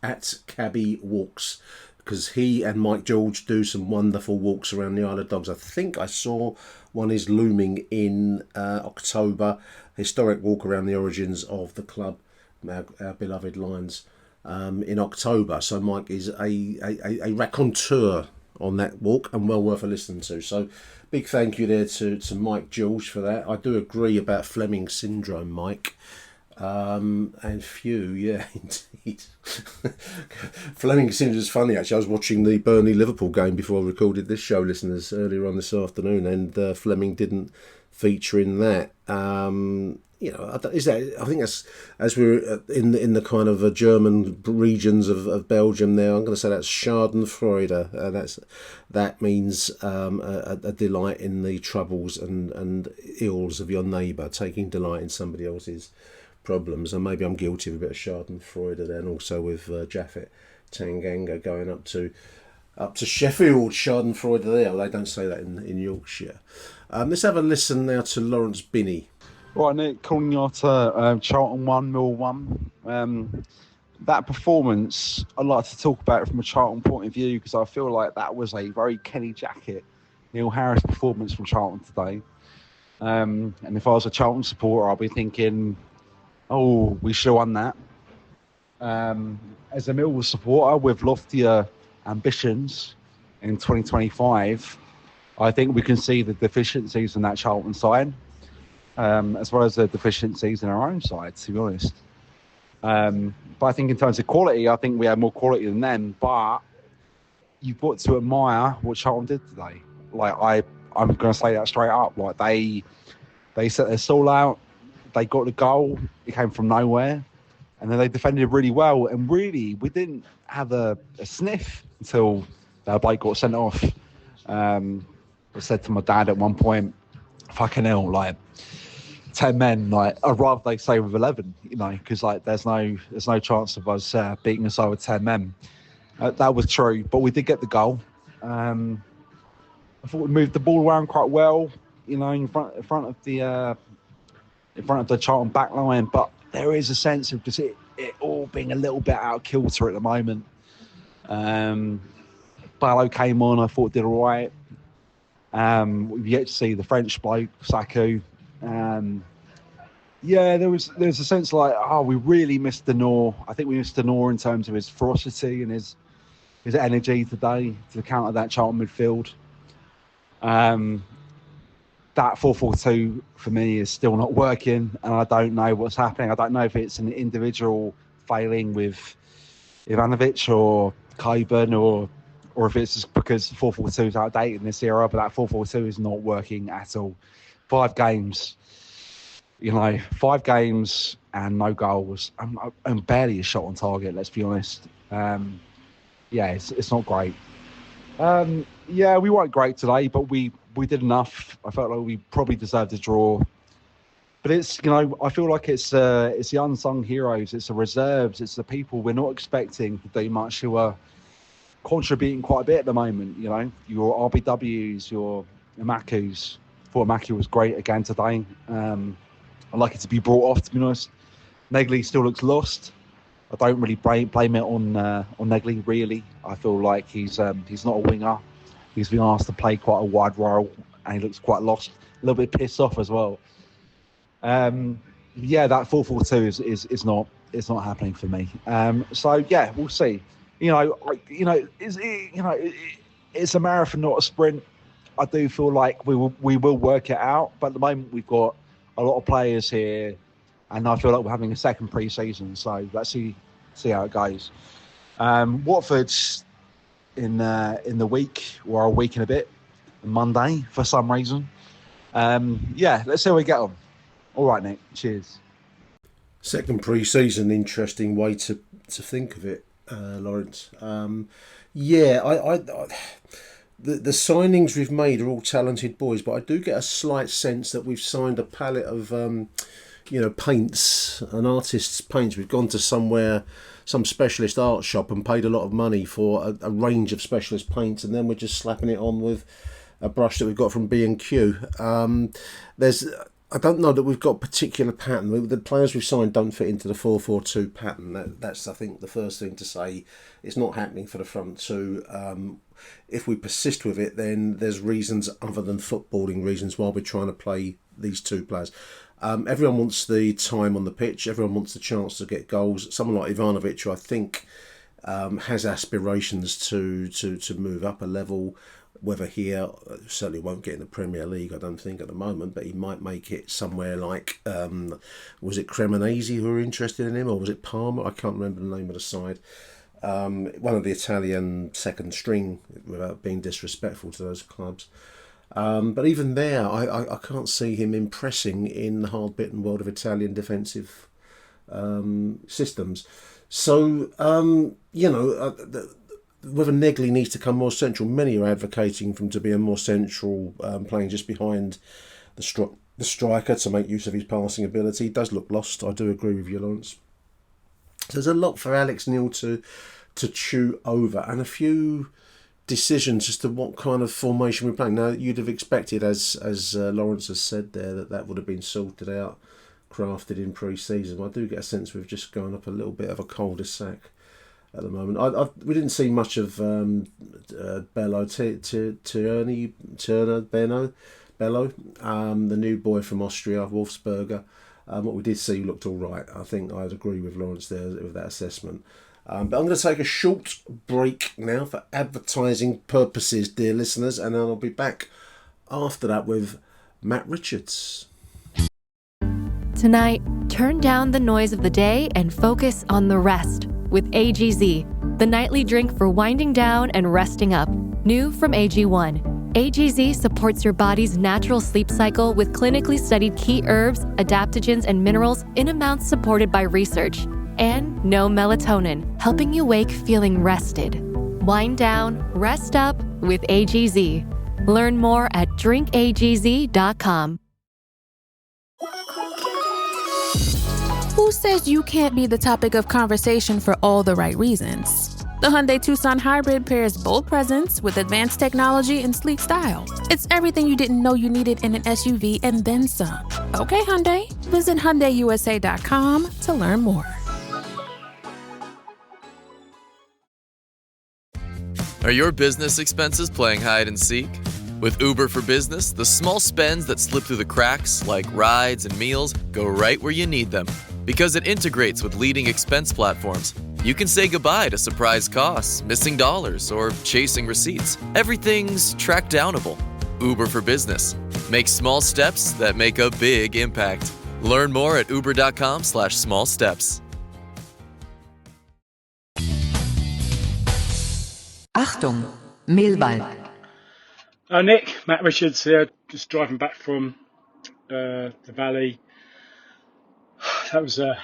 because he and Mike George do some wonderful walks around the Isle of Dogs. I think I saw one is looming in October. Historic walk around the origins of the club, our beloved Lions. In October, so Mike is a raconteur on that walk and well worth a listen to. So big thank you there to Mike George for that. I do agree about Fleming syndrome, Mike. And few, yeah, indeed. Fleming syndrome is funny actually. I was watching the Burnley-Liverpool game before I recorded this show, listeners, earlier on this afternoon, and Fleming didn't feature in that. I think that's, as we're in the kind of German regions of Belgium there, I'm going to say that's Schadenfreude. That means a delight in the troubles and ills of your neighbour, taking delight in somebody else's problems. And maybe I'm guilty of a bit of Schadenfreude then, also with Japhet Tanganga going up to Sheffield. Schadenfreude there. Well, they don't say that in Yorkshire. Let's have a listen now to Lawrence Binney. Right, Nick, calling you out Charlton 1, Mill 1. That performance, I'd like to talk about it from a Charlton point of view because I feel like that was a very Kenny Jackett, Neil Harris performance from Charlton today. And if I was a Charlton supporter, I'd be thinking, oh, we should have won that. As a Millwall supporter with loftier ambitions in 2025, I think we can see the deficiencies in that Charlton side. As well as the deficiencies in our own side, to be honest. But I think in terms of quality, I think we have more quality than them. But you've got to admire what Charlton did today. Like I'm going to say that straight up. Like they set their soul out. They got the goal. It came from nowhere, and then they defended really well. And really, we didn't have a sniff until that bloke got sent off. I said to my dad at one point, "Fucking hell, like." 10 men, like I'd rather they stay with 11, because like there's no chance of us beating us over 10 men. That was true, but we did get the goal. I thought we moved the ball around quite well, in front of the Charlton back line, but there is a sense of just it all being a little bit out of kilter at the moment. Barlow came on, I thought did all right. We've yet to see the French bloke, Saku. There was a sense like, we really missed Denor. I think we missed Denor in terms of his ferocity and his energy today to counter that Charlton midfield. That 4-4-2 for me is still not working, and I don't know what's happening. I don't know if it's an individual failing with Ivanovic or Coburn or if it's just because 4-4-2 is outdated in this era, but that 4-4-2 is not working at all. 5 games, 5 games and no goals and barely a shot on target, let's be honest. It's not great. We weren't great today, but we did enough. I felt like we probably deserved a draw. But it's, I feel like it's the unsung heroes, it's the reserves, it's the people we're not expecting to do much who are contributing quite a bit at the moment, your RBWs, your Makus. I thought Maki was great again today. I'd like it to be brought off, to be honest. Negley still looks lost. I don't really blame it on Negley, really. I feel like he's not a winger. He's been asked to play quite a wide role, and he looks quite lost, a little bit pissed off as well. Yeah, that 4-4-2 is not happening for me. So yeah, we'll see. It's a marathon, not a sprint. I do feel like we will work it out, but at the moment we've got a lot of players here, and I feel like we're having a second pre-season. So let's see how it goes. Watford's in the week, or a week and a bit, Monday for some reason. Yeah, let's see how we get on. All right, Nick. Cheers. Second pre-season, interesting way to think of it, Lawrence. Yeah, the signings we've made are all talented boys, but I do get a slight sense that we've signed a palette of paints and artists' paints. We've gone to some specialist art shop and paid a lot of money for a range of specialist paints, and then we're just slapping it on with a brush that we've got from B&Q. I don't know that we've got a particular pattern. The players we've signed don't fit into the 4-4-2 pattern. That's I think, the first thing to say. It's not happening for the front two. If we persist with it, then there's reasons other than footballing reasons why we're trying to play these two players. Everyone wants the time on the pitch. Everyone wants the chance to get goals. Someone like Ivanovic, who I think has aspirations to move up a level. Whether here, certainly won't get in the Premier League, I don't think, at the moment, but he might make it somewhere like, was it Cremonese who were interested in him, or was it Parma? I can't remember the name of the side. One of the Italian second string, without being disrespectful to those clubs. But even there, I can't see him impressing in the hard-bitten world of Italian defensive systems. So, whether Negley needs to come more central, many are advocating for him to be a more central, playing just behind the striker to make use of his passing ability. He does look lost. I do agree with you, Lawrence. So there's a lot for Alex Neil to chew over, and a few decisions as to what kind of formation we're playing. Now, you'd have expected, as Lawrence has said there, that would have been sorted out, crafted in pre-season. I do get a sense we've just gone up a little bit of a cul-de-sac at the moment. We didn't see much of Bello, the new boy from Austria, Wolfsberger. What we did see looked all right. I think I'd agree with Lawrence there with that assessment. But I'm going to take a short break now for advertising purposes, dear listeners, and then I'll be back after that with Matt Richards. Tonight, turn down the noise of the day and focus on the rest with AGZ, the nightly drink for winding down and resting up. New from AG1. AGZ supports your body's natural sleep cycle with clinically studied key herbs, adaptogens, and minerals in amounts supported by research. And no melatonin, helping you wake feeling rested. Wind down, rest up with AGZ. Learn more at drinkagz.com. Who says you can't be the topic of conversation for all the right reasons? The Hyundai Tucson Hybrid pairs bold presence with advanced technology and sleek style. It's everything you didn't know you needed in an SUV and then some. Okay, Hyundai. Visit HyundaiUSA.com to learn more. Are your business expenses playing hide and seek? With Uber for Business, the small spends that slip through the cracks, like rides and meals, go right where you need them. Because it integrates with leading expense platforms, you can say goodbye to surprise costs, missing dollars, or chasing receipts. Everything's track downable. Uber for Business. Make small steps that make a big impact. Learn more at uber.com/small steps. Achtung, Millwall. Nick, Matt Richards here, just driving back from the Valley. That was, I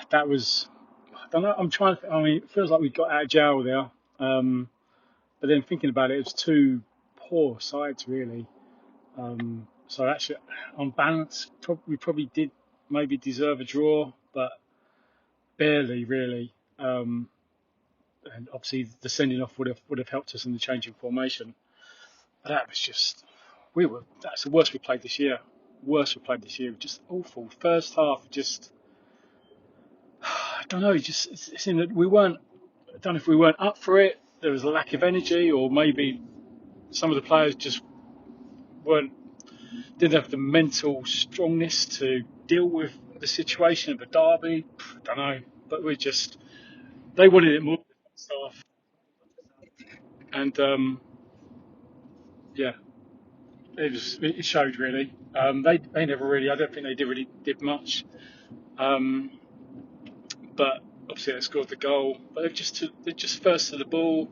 don't know, I'm trying to, it feels like we got out of jail there. But then thinking about it, it was two poor sides, really. So actually, on balance, we probably did maybe deserve a draw, but barely, really. And obviously, the sending off would have helped us in the change in formation. But that was just, that's the worst we played this year. Just awful. First half, just, don't know. Just it seemed that we weren't. I don't know if we weren't up for it. There was a lack of energy, or maybe some of the players just didn't have the mental strongness to deal with the situation of a derby. I don't know, but they wanted it more than staff, and yeah, it showed really. They never really. I don't think they really did much. But obviously they scored the goal. But they're just first to the ball.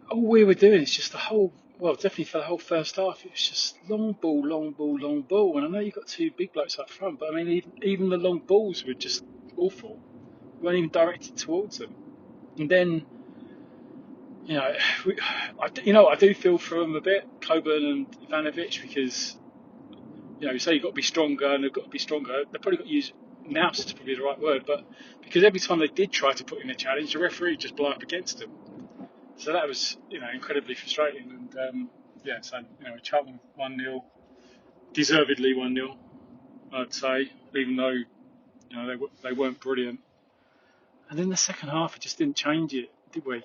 All we were doing is just definitely for the whole first half, it was just long ball, long ball, long ball. And I know you've got two big blokes up front, but I mean, even the long balls were just awful. We weren't even directed towards them. And then, I do feel for them a bit, Coburn and Ivanovic, because, you say you've got to be stronger and they've got to be stronger. They've probably got to use nous is probably the right word, but because every time they did try to put in a challenge, the referee would just blow up against them. So that was, incredibly frustrating. And Charlton 1-0, deservedly 1-0, I'd say, even though they weren't brilliant. And then the second half, it just didn't change it, did we?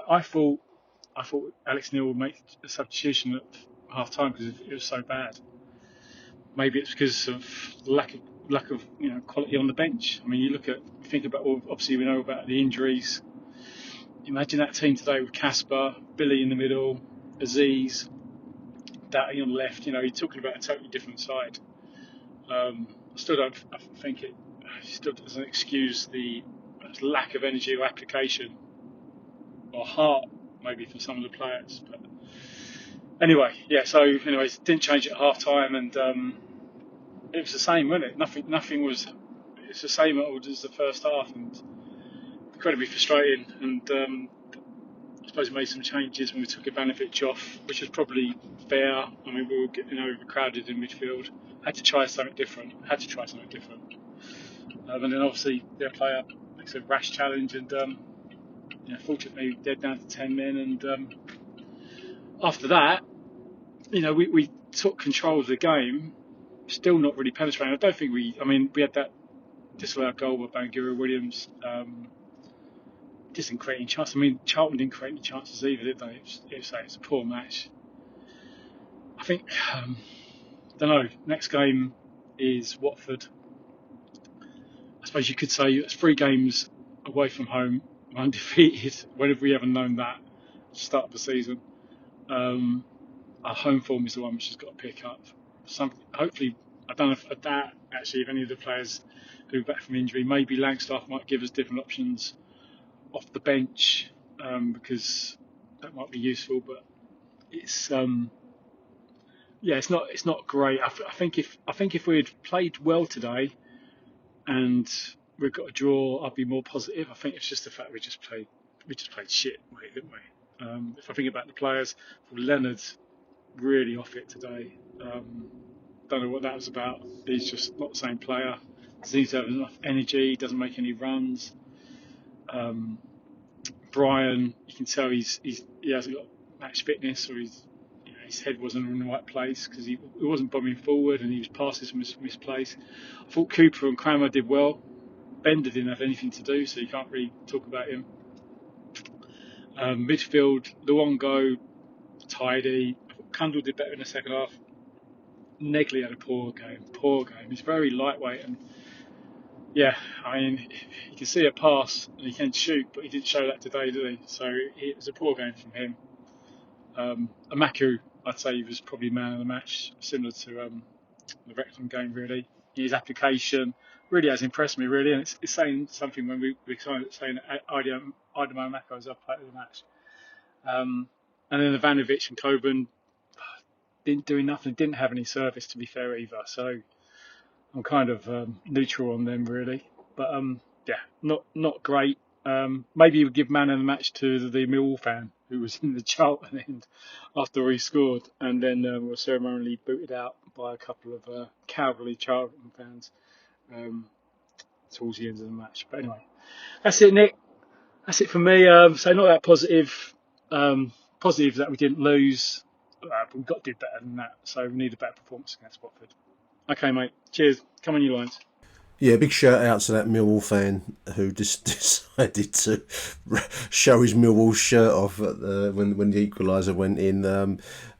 I thought Alex Neil would make a substitution at half time because it was so bad. Maybe it's because of lack of quality on the bench. I mean, you think about obviously we know about the injuries. Imagine that team today with Casper, Billy in the middle, Aziz, Doughty on the left. You're talking about a totally different side. I think it still doesn't excuse the lack of energy or application or heart, maybe, for some of the players. But anyway, it didn't change at half time, and it was the same, wasn't it? Nothing was. It's the same as the first half, and incredibly frustrating. And I suppose we made some changes when we took Ivanovic off, which was probably fair. I mean, we were getting overcrowded in midfield. Had to try something different. And then obviously their player makes a rash challenge, and fortunately they're down to 10 men. And after that, we took control of the game. Still not really penetrating. I don't think we had that disallowed goal by Bangura Williams. Didn't create any chances. I mean, Charlton didn't create any chances either, did they? It's a poor match. I think, don't know, next game is Watford. I suppose you could say it's 3 games away from home, undefeated. When have we ever known that at the start of the season? Our home form is the one which has got to pick up. Hopefully, I don't know if any of the players who are back from injury, maybe Langstaff might give us different options off the bench, because that might be useful. But it's it's not great. I think if we had played well today and we got a draw, I'd be more positive. I think it's just the fact we just played shit, didn't we? If I think about the players, Leonard's really off it today. Don't know what that was about. He's just not the same player. Seems to have enough energy. Doesn't make any runs. Brian, you can tell he hasn't got match fitness, or his head wasn't in the right place because he wasn't bombing forward and his passes were misplaced. I thought Cooper and Crammer did well. Bender didn't have anything to do, so you can't really talk about him. Midfield, Luongo, tidy. I thought Kundal did better in the second half. Negley had a poor game. He's very lightweight, and you can see a pass and he can shoot, but he didn't show that today, did he? So it was a poor game from him. Amaku, I'd say he was probably man of the match, similar to the Wrexham game, really. His application really has impressed me, really, and it's saying something when we're saying that Idemo Amaku was our player of the match. And then Ivanovic and Coburn didn't do nothing, didn't have any service, to be fair, either. So I'm kind of neutral on them, really. But not great. Maybe we'll give man of the match to the Millwall fan who was in the Charlton end after he scored, and then was ceremonially booted out by a couple of cowardly Charlton fans towards the end of the match. But anyway, that's it, Nick. That's it for me. So not that positive. Positive that we didn't lose, but we've got to do better than that. So we need a better performance against Watford. Okay, mate. Cheers. Come on, you Lions. Yeah, big shout out to that Millwall fan who just decided to show his Millwall shirt off at when the equaliser went in.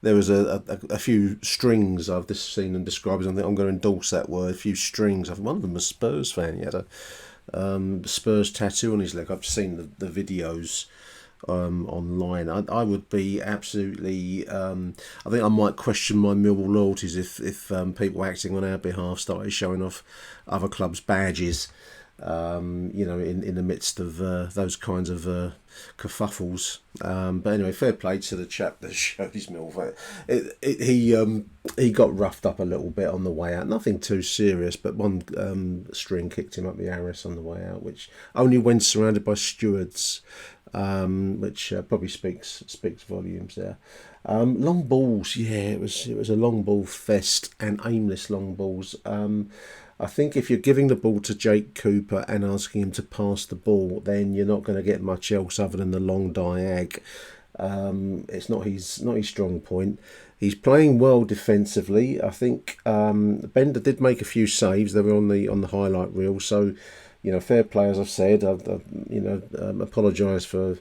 There was a few strings I've just seen them describe as. I think I'm going to endorse that word. A few strings. One of them was a Spurs fan. He had a Spurs tattoo on his leg. I've seen the videos online. I would be absolutely. I think I might question my Millwall loyalties if people acting on our behalf started showing off other clubs' badges. In the midst of those kinds of kerfuffles. But anyway, fair play to the chap that showed his Millwall. He got roughed up a little bit on the way out. Nothing too serious, but one string kicked him up the arse on the way out, which only when surrounded by stewards. Which probably speaks volumes there. Long balls, yeah, it was a long ball fest and aimless long balls. I think if you're giving the ball to Jake Cooper and asking him to pass the ball, then you're not going to get much else other than the long diag. It's not his strong point. He's playing well defensively. I think Bender did make a few saves. They were on the highlight reel. So, fair play, as I've said. I apologise for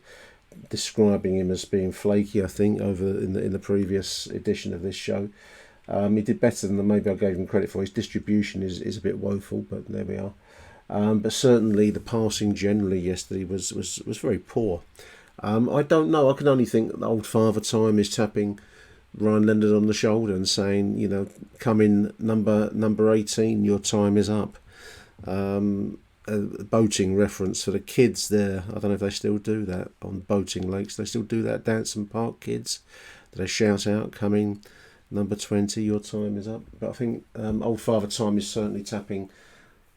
describing him as being flaky. I think over in the previous edition of this show. He did better than maybe I gave him credit for. His distribution is a bit woeful, but there we are. But certainly the passing generally yesterday was very poor. I don't know. I can only think that old Father Time is tapping Ryan Leonard on the shoulder and saying, come in number 18, your time is up. A boating reference for the kids there. I don't know if they still do that on boating lakes. They still do that, Danson Park kids. Do they shout out, come in number 20, your time is up? But I think old Father Time is certainly tapping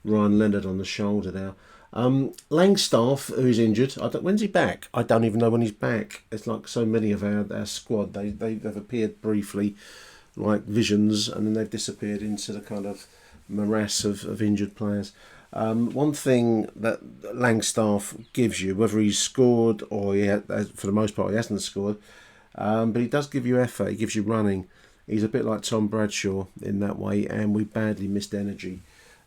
Ryan Leonard on the shoulder now. Langstaff, who's injured, when's he back? I don't even know when he's back. It's like so many of our squad. They've appeared briefly like visions and then they've disappeared into the kind of morass of injured players. One thing that Langstaff gives you, whether he's scored or for the most part he hasn't scored, but he does give you effort, he gives you running. He's a bit like Tom Bradshaw in that way, and we badly missed energy.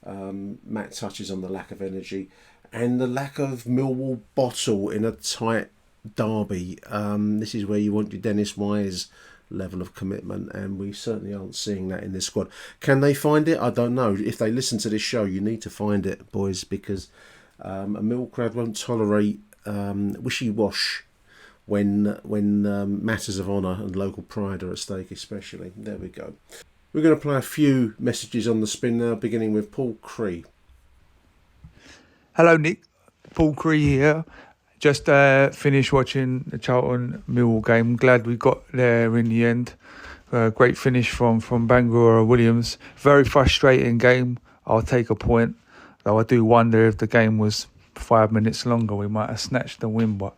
Matt touches on the lack of energy and the lack of Millwall bottle in a tight derby. This is where you want your Dennis Wise level of commitment, and we certainly aren't seeing that in this squad. Can they find it? I don't know. If they listen to this show, you need to find it, boys, because a Mill crowd won't tolerate wishy-wash when matters of honour and local pride are at stake, especially. There we go. We're going to play a few messages on the spin now, beginning with Paul Cree. Hello, Nick. Paul Cree here. Just finished watching the Charlton Millwall game. Glad we got there in the end. Great finish from Bangura Williams. Very frustrating game. I'll take a point. Though I do wonder if the game was 5 minutes longer, we might have snatched the win. But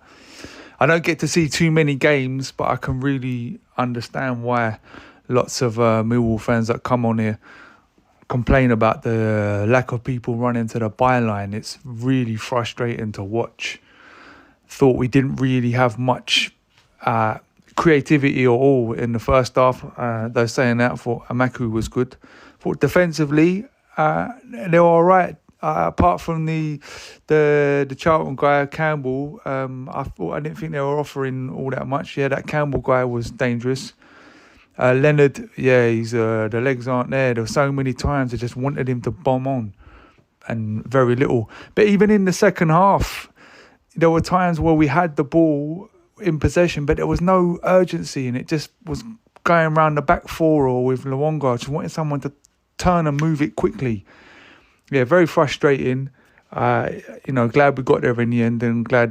I don't get to see too many games, but I can really understand why lots of Millwall fans that come on here complain about the lack of people running to the byline. It's really frustrating to watch. Thought we didn't really have much creativity at all in the first half. Though saying that, thought Amaku was good. Thought defensively, they were all right. Apart from the Charlton guy, Campbell, I didn't think they were offering all that much. Yeah, that Campbell guy was dangerous. Leonard, yeah, he's the legs aren't there. There were so many times I just wanted him to bomb on, and very little. But even in the second half, there were times where we had the ball in possession, but there was no urgency, and it just was going around the back four or with Luongo. Just wanted someone to turn and move it quickly. Yeah, very frustrating. Glad we got there in the end, and glad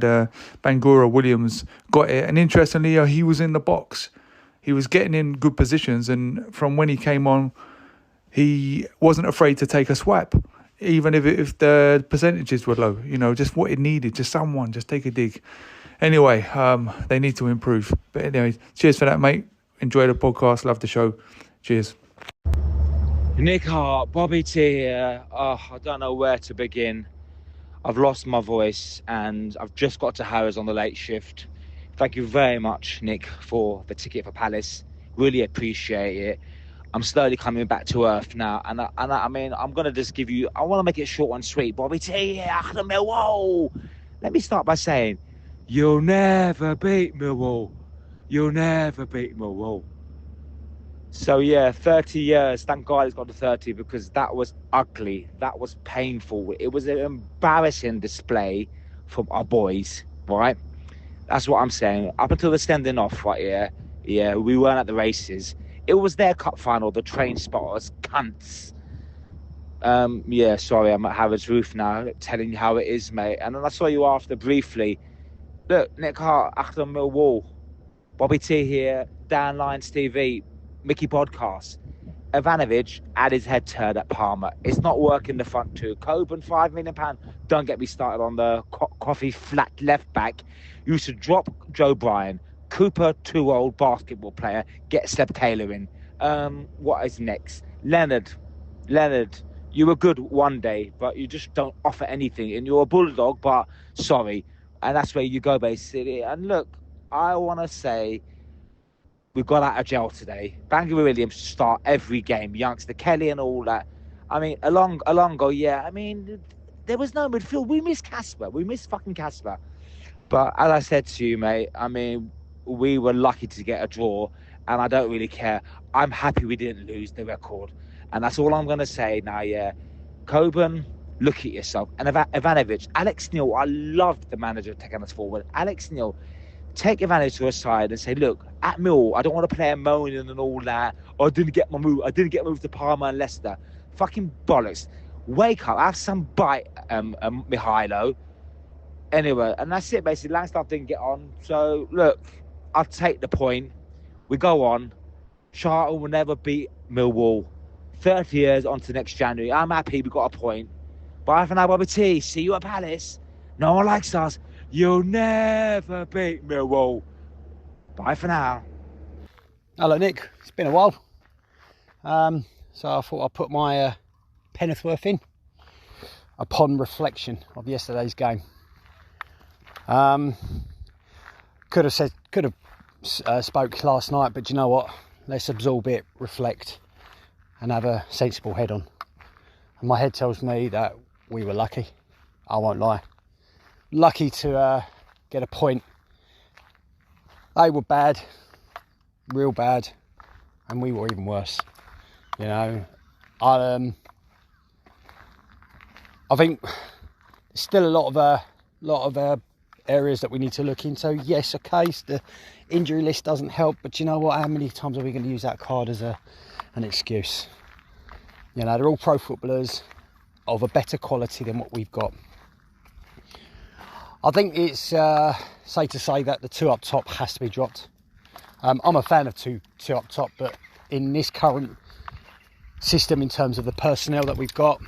Bangura Williams got it. And interestingly, he was in the box. He was getting in good positions, and from when he came on, he wasn't afraid to take a swipe, even if the percentages were low. Just what it needed, just someone, just take a dig. Anyway, they need to improve. But anyway, cheers for that, mate. Enjoy the podcast. Love the show. Cheers. Nick Hart, Bobby T here. I don't know where to begin. I've lost my voice and I've just got to Harrods on the late shift. Thank you very much, Nick, for the ticket for Palace. Really appreciate it. I'm slowly coming back to earth now. And I mean, I'm going to just give you, I want to make it short and sweet. Bobby T, Achtung, Millwall. Let me start by saying, you'll never beat Millwall. You'll never beat Millwall. So yeah, 30 years. Thank God it's got to 30 because that was ugly. That was painful. It was an embarrassing display from our boys, right? That's what I'm saying. Up until the standing off right here, yeah, we weren't at the races. It was their cup final, the train spotters, cunts. Yeah, sorry, I'm at Harrods Roof now, telling you how it is, mate. And then I saw you after briefly. Look, Nick Hart, Achtung Millwall, Bobby T here, Dan Lyons TV, Mickey Podcast. Ivanovic had his head turned at Palmer. It's not working the front two. Coburn, £5 million. Don't get me started on the coffee flat left back. You should drop Joe Bryan. Cooper, too old basketball player. Get Seb Taylor in. What is next? Leonard, you were good one day, but you just don't offer anything. And you're a bulldog, but sorry. And that's where you go, basically. And look, I want to say we got out of jail today. Bangor Williams should start every game. Youngster Kelly and all that. I mean, Alongo, yeah. I mean, there was no midfield. We missed Casper. We missed fucking Casper. But as I said to you, mate, I mean, we were lucky to get a draw, and I don't really care. I'm happy we didn't lose the record. And that's all I'm going to say now, yeah. Coburn, look at yourself. And Ivanovic, Alex Neil, I loved the manager taking us forward. Alex Neil, take Ivanovic to a side and say, look, at Mill, I don't want to play a moaning and all that. I didn't get my move. I didn't get moved to Parma and Leicester. Fucking bollocks. Wake up, have some bite, Mihailo. Anyway, and that's it, basically. Langstaff didn't get on. So, look, I'll take the point. We go on. Charlton will never beat Millwall. 30 years on to next January. I'm happy we got a point. Bye for now, Bobby T. See you at Palace. No one likes us. You'll never beat Millwall. Bye for now. Hello, Nick. It's been a while. So I thought I'd put my Pennyworth in upon reflection of yesterday's game. Could have spoke last night, but you know what? Let's absorb it, reflect, and have a sensible head on. And my head tells me that we were lucky. I won't lie. Lucky to get a point. They were bad, real bad, and we were even worse. You know, I think there's still a lot of areas that we need to look into. Yes, okay, the injury list doesn't help, but you know what? How many times are we going to use that card as an excuse? You know, they're all pro footballers of a better quality than what we've got. I think it's safe to say that the two up top has to be dropped. I'm a fan of two up top, but in this current system, in terms of the personnel that we've got,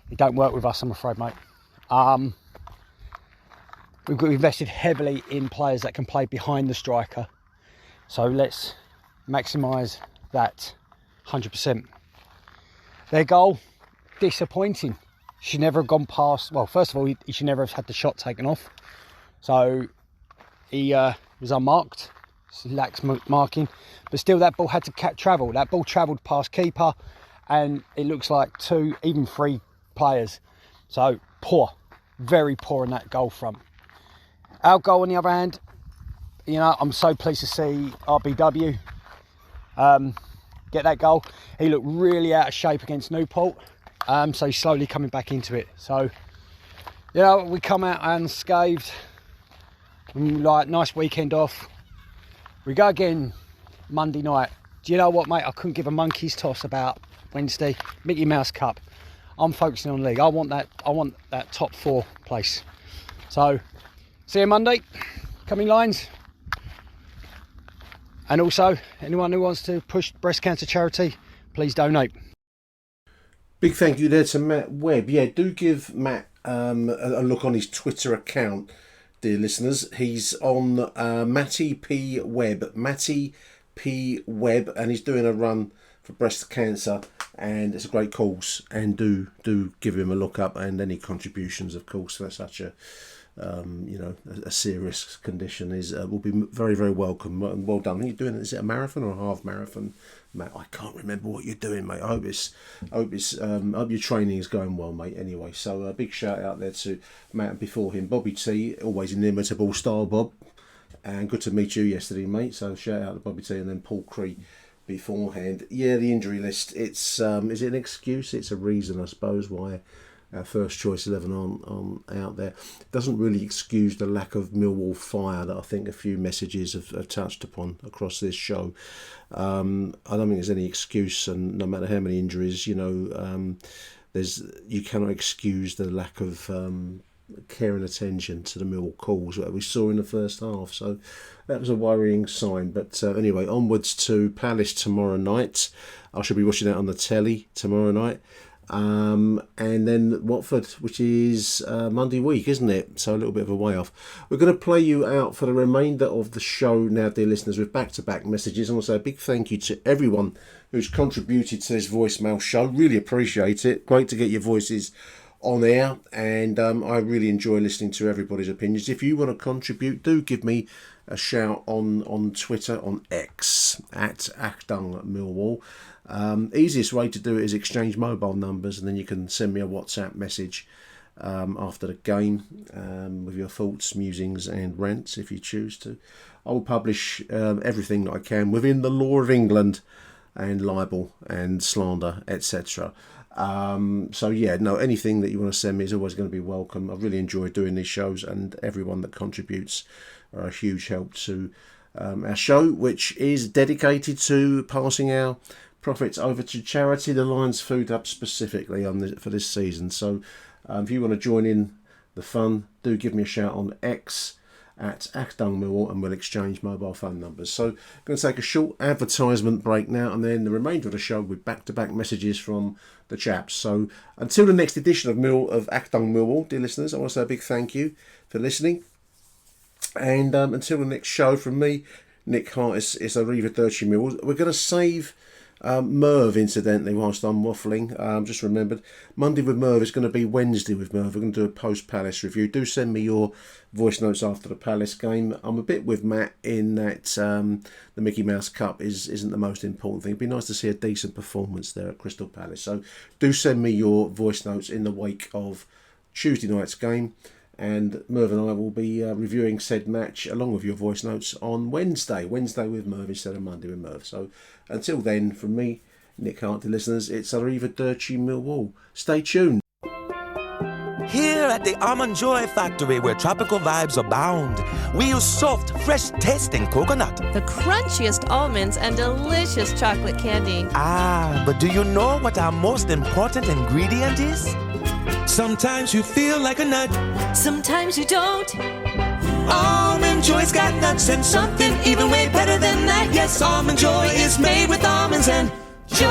it don't work with us, I'm afraid, mate. We've invested heavily in players that can play behind the striker, so let's maximise that 100%. Their goal, disappointing. Should never have gone past. Well, first of all, he should never have had the shot taken off. So he was unmarked, lacks marking, but still that ball had to travel. That ball travelled past keeper, and it looks like 2, even 3 players. So poor, very poor in that goal front. Our goal, on the other hand, you know, I'm so pleased to see RBW get that goal. He looked really out of shape against Newport. So he's slowly coming back into it. So, you know, we come out unscathed. Like, nice weekend off. We go again Monday night. Do you know what, mate? I couldn't give a monkey's toss about Wednesday. Mickey Mouse Cup. I'm focusing on league. I want that top 4 place. So, see you Monday. Coming lines. And also, anyone who wants to push breast cancer charity, please donate. Big thank you there to Matt Webb. Yeah, do give Matt a look on his Twitter account, dear listeners. He's on Matty P Webb, and he's doing a run for breast cancer, and it's a great cause. And do give him a look up, and any contributions, of course, for such a a serious condition will be very, very welcome. And well done. Are you doing? Is it a marathon or a half marathon, Matt? I can't remember what you're doing, mate. I hope your training is going well, mate. Anyway, so a big shout out there to Matt, and before him, Bobby T, always inimitable style, Bob. And good to meet you yesterday, mate. So shout out to Bobby T, and then Paul Cree beforehand. Yeah, the injury list. It's is it an excuse? It's a reason, I suppose, why our first choice 11 on out there. It doesn't really excuse the lack of Millwall fire that I think a few messages have touched upon across this show. I don't think there's any excuse, and no matter how many injuries, you cannot excuse the lack of care and attention to the Millwall calls that we saw in the first half. So that was a worrying sign. But anyway, onwards to Palace tomorrow night. I should be watching that on the telly tomorrow night. And then Watford, which is Monday week, isn't it? So a little bit of a way off. We're going to play you out for the remainder of the show now, dear listeners, with back-to-back messages. I want to say a big thank you to everyone who's contributed to this voicemail show. Really appreciate it. Great to get your voices on air, and I really enjoy listening to everybody's opinions. If you want to contribute, do give me a shout on Twitter, on X, at achtungmillwall. Easiest way to do it is exchange mobile numbers, and then you can send me a WhatsApp message after the game with your thoughts, musings and rants if you choose to. I will publish everything that I can within the law of England and libel and slander, etc. Anything that you want to send me is always going to be welcome. I really enjoy doing these shows, and everyone that contributes are a huge help to our show, which is dedicated to passing our profits over to charity, the Lions Food Hub specifically for this season. So if you want to join in the fun, do give me a shout on X at achtungmillwall, and we'll exchange mobile phone numbers. So I'm going to take a short advertisement break now, and then the remainder of the show with back-to-back messages from the chaps. So until the next edition of Achtung Millwall, dear listeners, I want to say a big thank you for listening. And until the next show from me, Nick Hart, it's Arrivederci Millwall. We're going to save Merv, incidentally, whilst I'm waffling. Just remembered, Monday with Merv is going to be Wednesday with Merv. We're going to do a post-Palace review. Do send me your voice notes after the Palace game. I'm a bit with Matt in that the Mickey Mouse Cup isn't the most important thing. It'd be nice to see a decent performance there at Crystal Palace. So do send me your voice notes in the wake of Tuesday night's game. And Merv and I will be reviewing said match along with your voice notes on Wednesday with Merv instead of Monday with Merv. So until then, from me, Nick Hart, to listeners, it's Arrivederci Millwall. Stay tuned. Here at the Almond Joy Factory, where tropical vibes abound, we use soft, fresh-tasting coconut. The crunchiest almonds and delicious chocolate candy. Ah, but do you know what our most important ingredient is? Sometimes you feel like a nut. Sometimes you don't. Almond Joy's got nuts and something even way better than that. Yes, Almond Joy is made with almonds and joy.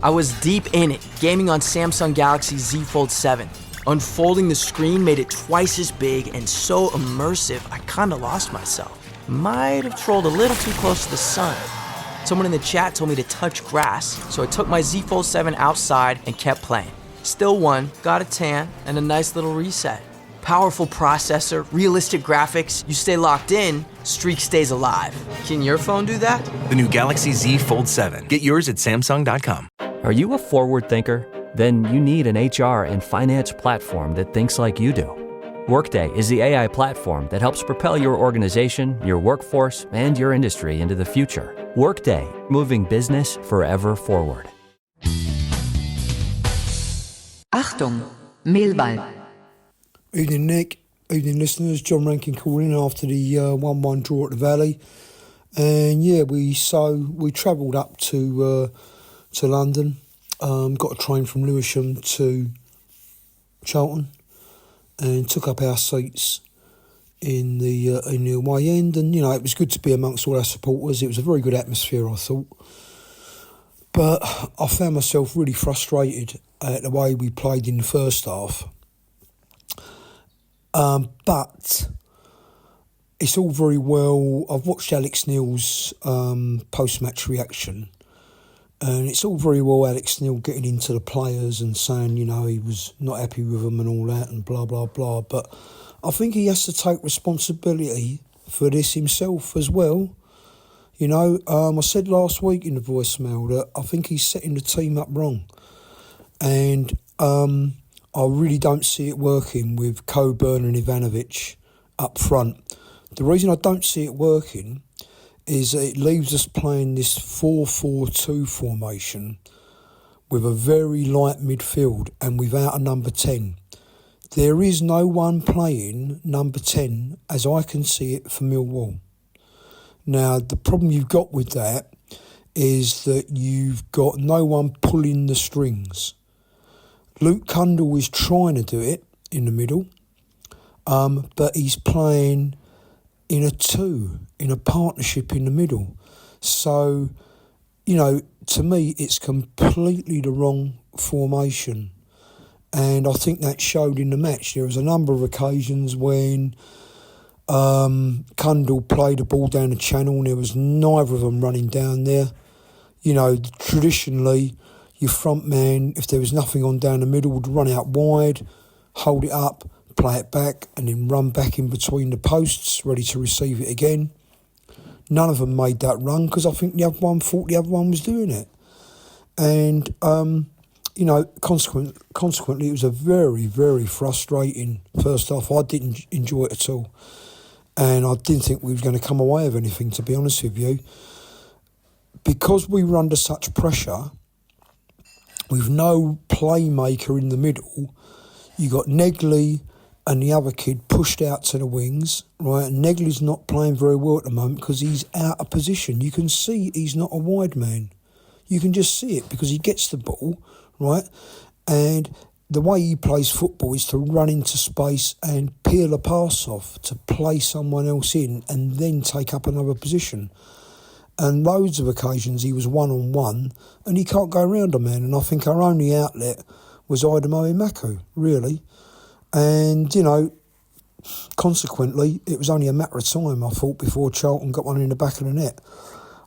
I was deep in it, gaming on Samsung Galaxy Z Fold 7. Unfolding the screen made it twice as big and so immersive, I kinda lost myself. Might have trolled a little too close to the sun. Someone in the chat told me to touch grass, so I took my Z Fold 7 outside and kept playing. Still won, got a tan, and a nice little reset. Powerful processor, realistic graphics, you stay locked in, streak stays alive. Can your phone do that? The new Galaxy Z Fold 7. Get yours at Samsung.com. Are you a forward thinker? Then you need an HR and finance platform that thinks like you do. Workday is the AI platform that helps propel your organization, your workforce, and your industry into the future. Workday, moving business forever forward. Achtung, Millwall. Evening, Nick. Evening, listeners. John Rankin calling after the 1-1 draw at the Valley. And yeah, we travelled up to London, got a train from Lewisham to Charlton, and took up our seats in the away end. And it was good to be amongst all our supporters. It was a very good atmosphere, I thought. But I found myself really frustrated at the way we played in the first half. But it's all very well. I've watched Alex Neil's post-match reaction, And it's all very well Alex Neil getting into the players and saying, he was not happy with them and all that and blah, blah, blah. But I think he has to take responsibility for this himself as well. I said last week in the voicemail that I think he's setting the team up wrong. And I really don't see it working with Coburn and Ivanovic up front. The reason I don't see it working is that it leaves us playing this 4-4-2 formation with a very light midfield and without a number 10. There is no one playing number 10 as I can see it for Millwall. Now, the problem you've got with that is that you've got no one pulling the strings. Luke Cundle is trying to do it in the middle, but he's playing in a two, in a partnership in the middle. So, to me, it's completely the wrong formation. And I think that showed in the match. There was a number of occasions when Cundle played the ball down the channel and there was neither of them running down there. Traditionally, your front man, if there was nothing on down the middle, would run out wide, hold it up, play it back, and then run back in between the posts, ready to receive it again. None of them made that run because I think the other one thought the other one was doing it. And, consequently, it was a very, very frustrating first half. I didn't enjoy it at all. And I didn't think we were going to come away with anything, to be honest with you. Because we were under such pressure, with no playmaker in the middle, you got Negley and the other kid pushed out to the wings, right? And Negley's not playing very well at the moment because he's out of position. You can see he's not a wide man. You can just see it because he gets the ball, right? And the way he plays football is to run into space and peel a pass off, to play someone else in and then take up another position. And loads of occasions he was one-on-one and he can't go around a man. And I think our only outlet was Idemo Imaku, really. And, consequently, it was only a matter of time, I thought, before Charlton got one in the back of the net.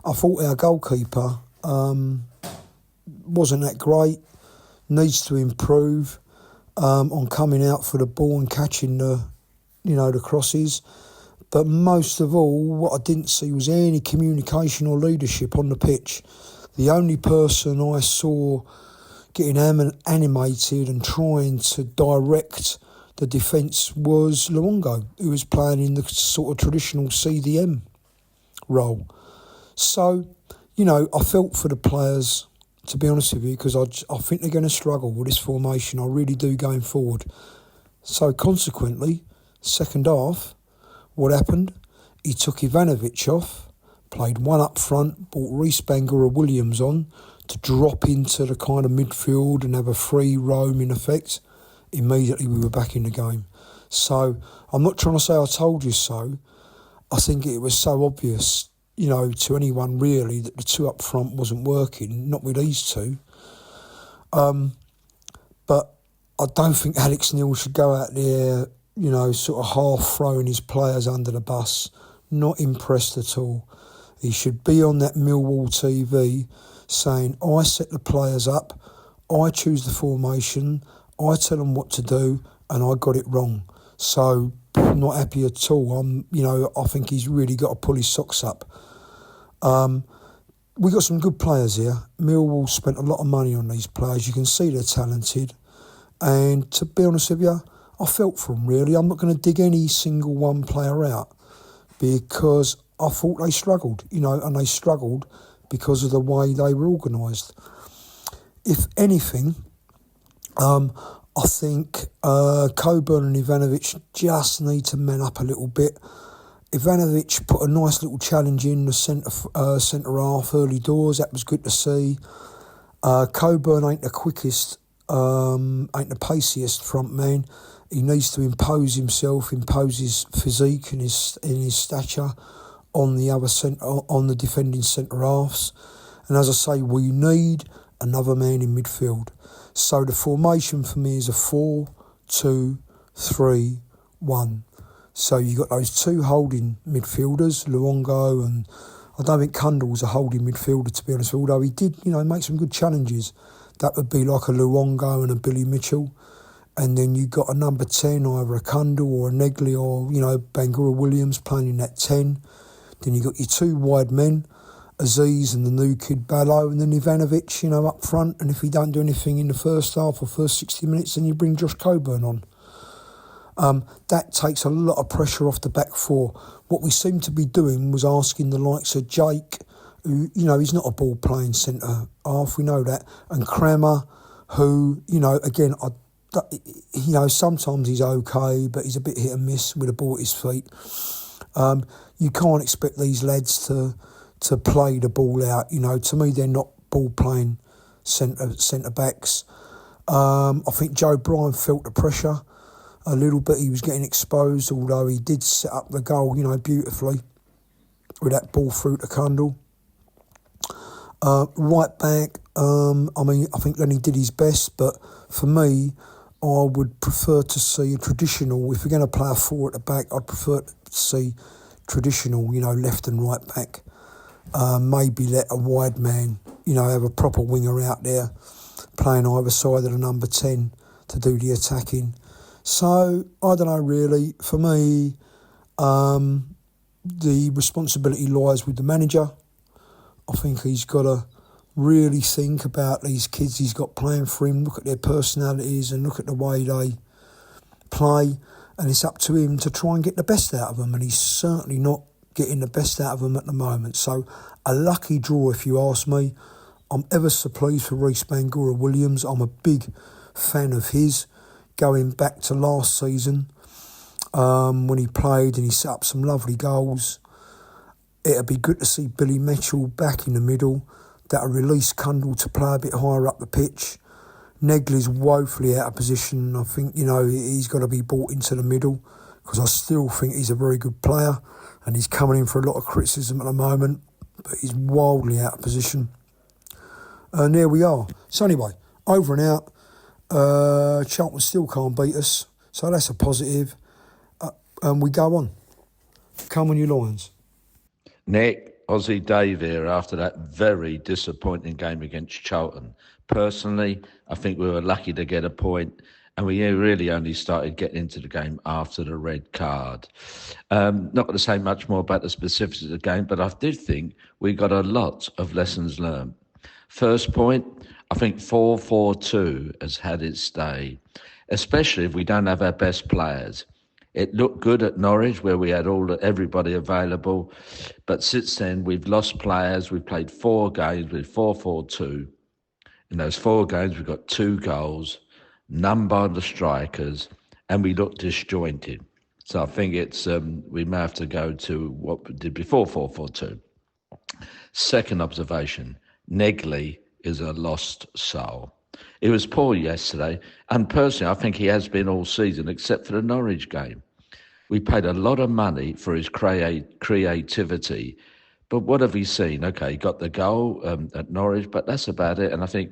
I thought our goalkeeper wasn't that great, needs to improve on coming out for the ball and catching the crosses. But most of all, what I didn't see was any communication or leadership on the pitch. The only person I saw getting animated and trying to direct the defence was Luongo, who was playing in the sort of traditional CDM role. So, I felt for the players, to be honest with you, because I think they're going to struggle with this formation. I really do going forward. So consequently, second half, what happened? He took Ivanovic off, played one up front, brought Reece Bangura-Williams on to drop into the kind of midfield and have a free roam in effect. Immediately we were back in the game. So I'm not trying to say I told you so. I think it was so obvious, to anyone really, that the two up front wasn't working, not with these two. But I don't think Alex Neil should go out there, sort of half throwing his players under the bus. Not impressed at all. He should be on that Millwall TV saying, I set the players up, I choose the formation, I tell them what to do, and I got it wrong. So, not happy at all. I think he's really got to pull his socks up. We got some good players here. Millwall spent a lot of money on these players. You can see they're talented. And to be honest with you, I felt for them, really. I'm not going to dig any single one player out because I thought they struggled, and they struggled because of the way they were organised. If anything, I think Coburn and Ivanovic just need to man up a little bit. Ivanovic put a nice little challenge in the centre half early doors. That was good to see. Coburn ain't the quickest, ain't the paciest front man. He needs to impose himself, impose his physique and his stature on the defending centre halves. And as I say, we need another man in midfield. So the formation for me is a 4-2-3-1. So you got those two holding midfielders, Luongo and I don't think Cundall's a holding midfielder, to be honest, although he did, make some good challenges. That would be like a Luongo and a Billy Mitchell. And then you got a number 10, either a Cundall or a Negley or, Bangura Williams playing in that 10. Then you got your two wide men, Aziz and the new kid Ballo, and then Ivanovic, up front. And if he don't do anything in the first half or first 60 minutes, then you bring Josh Coburn on. That takes a lot of pressure off the back four. What we seemed to be doing was asking the likes of Jake, who, he's not a ball-playing centre half, we know that, and Kramer, who, again, sometimes he's okay, but he's a bit hit and miss with a ball at his feet. You can't expect these lads to play the ball out. To me, they're not ball-playing centre-backs. I think Joe Bryan felt the pressure a little bit. He was getting exposed, although he did set up the goal, beautifully with that ball through to Cundall. Right back, I think Lenny did his best, but for me, I would prefer to see a traditional, if we're going to play a four at the back, I'd prefer to see traditional, left and right back. Maybe let a wide man, have a proper winger out there playing either side of the number 10 to do the attacking. So, I don't know really. For me, the responsibility lies with the manager. I think he's got to really think about these kids he's got playing for him, look at their personalities and look at the way they play, and it's up to him to try and get the best out of them, and he's certainly not getting the best out of them at the moment. So a lucky draw, if you ask me. I'm ever so pleased for Reece Bangura Williams. I'm a big fan of his, going back to last season when he played and he set up some lovely goals. It'd be good to see Billy Mitchell back in the middle. That'll release Cundall to play a bit higher up the pitch. Negley's woefully out of position. I think, he's got to be brought into the middle, because I still think he's a very good player and he's coming in for a lot of criticism at the moment, but he's wildly out of position. And there we are. So anyway, over and out. Charlton still can't beat us, so that's a positive. And we go on. Come on, you Lions. Nick, Aussie Dave here after that very disappointing game against Charlton. Personally, I think we were lucky to get a point, and we really only started getting into the game after the red card. Not going to say much more about the specifics of the game, but I did think we got a lot of lessons learned. First point, I think 4-4-2 has had its day, especially if we don't have our best players. It looked good at Norwich, where we had everybody available, but since then we've lost players. We've played 4 games with 4-4-2. In those 4 games, we've got 2 goals, none by the strikers, and we look disjointed. So I think it's we may have to go to what we did before 4-4-2. Second observation, Negley is a lost soul. He was poor yesterday, and personally, I think he has been all season, except for the Norwich game. We paid a lot of money for his creativity, but what have we seen? Okay, he got the goal at Norwich, but that's about it. And I think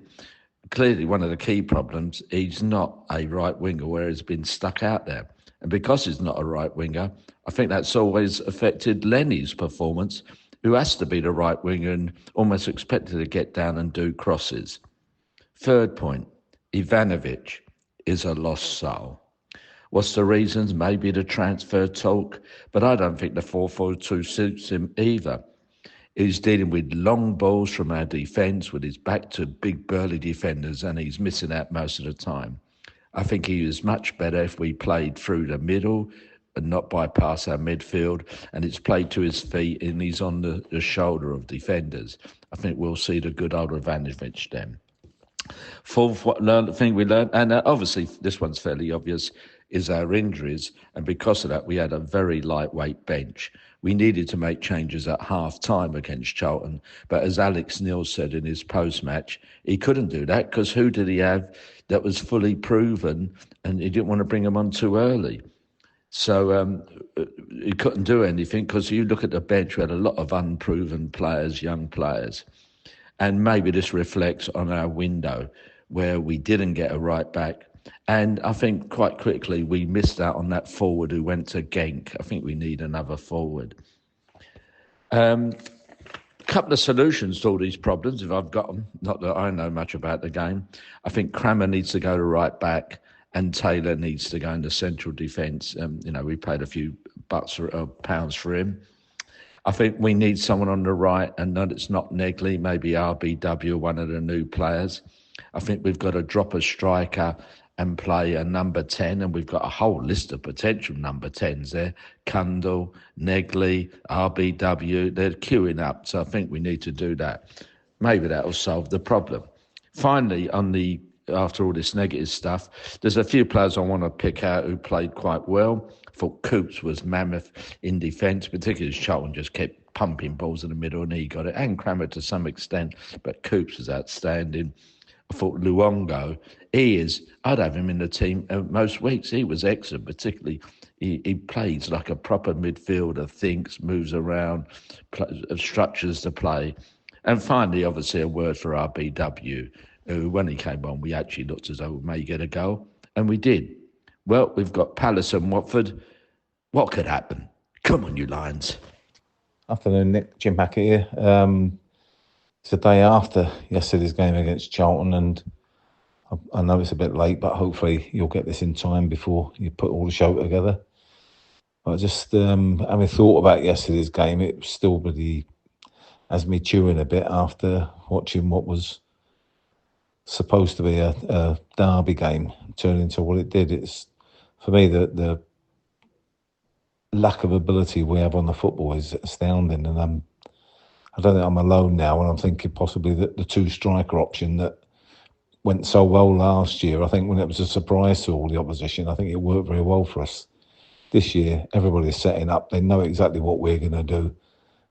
clearly one of the key problems, he's not a right winger where he's been stuck out there. And because he's not a right winger, I think that's always affected Lenny's performance, who has to be the right winger and almost expected to get down and do crosses. Third point, Ivanovic is a lost soul. What's the reasons? Maybe the transfer talk, but I don't think the 4-4-2 suits him either. He's dealing with long balls from our defence with his back to big burly defenders, and he's missing out most of the time. I think he is much better if we played through the middle and not bypass our midfield, and it's played to his feet and he's on the shoulder of defenders. I think we'll see the good old Ivanovic then. Fourth thing we learned, and obviously this one's fairly obvious, is our injuries, and because of that we had a very lightweight bench. We needed to make changes at half-time against Charlton, but as Alex Neil said in his post-match, he couldn't do that because who did he have that was fully proven, and he didn't want to bring him on too early. So he couldn't do anything because you look at the bench, we had a lot of unproven players, young players. And maybe this reflects on our window where we didn't get a right back. And I think quite quickly we missed out on that forward who went to Genk. I think we need another forward. couple of solutions to all these problems, if I've got them. Not that I know much about the game. I think Crammer needs to go to right back and Taylor needs to go into central defence. We paid a few pounds for him. I think we need someone on the right, and that it's not Negley, maybe RBW, one of the new players. I think we've got to drop a striker and play a number 10, and we've got a whole list of potential number 10s there. Cundall, Negley, RBW, they're queuing up, so I think we need to do that. Maybe that will solve the problem. Finally, after all this negative stuff, there's a few players I want to pick out who played quite well. I thought Coops was mammoth in defence, particularly as Charlton just kept pumping balls in the middle and he got it, and Crammer to some extent, but Coops was outstanding. I thought Luongo, I'd have him in the team most weeks. He was excellent, particularly he plays like a proper midfielder, thinks, moves around, structures the play. And finally, obviously, a word for RBW, who, when he came on, we actually looked as though we may get a goal, and we did. Well, we've got Palace and Watford. What could happen? Come on, you Lions. Afternoon, Nick. Jim Hackett here. It's the day after yesterday's game against Charlton, and I know it's a bit late, but hopefully you'll get this in time before you put all the show together. I just, having thought about yesterday's game, it still really has me chewing a bit after watching what was supposed to be a derby game turn into what it did. It's, for me, the lack of ability we have on the football is astounding, and I don't think I'm alone now, and I'm thinking possibly that the two striker option that went so well last year, I think when it was a surprise to all the opposition, I think it worked very well for us. This year, everybody's setting up, they know exactly what we're going to do,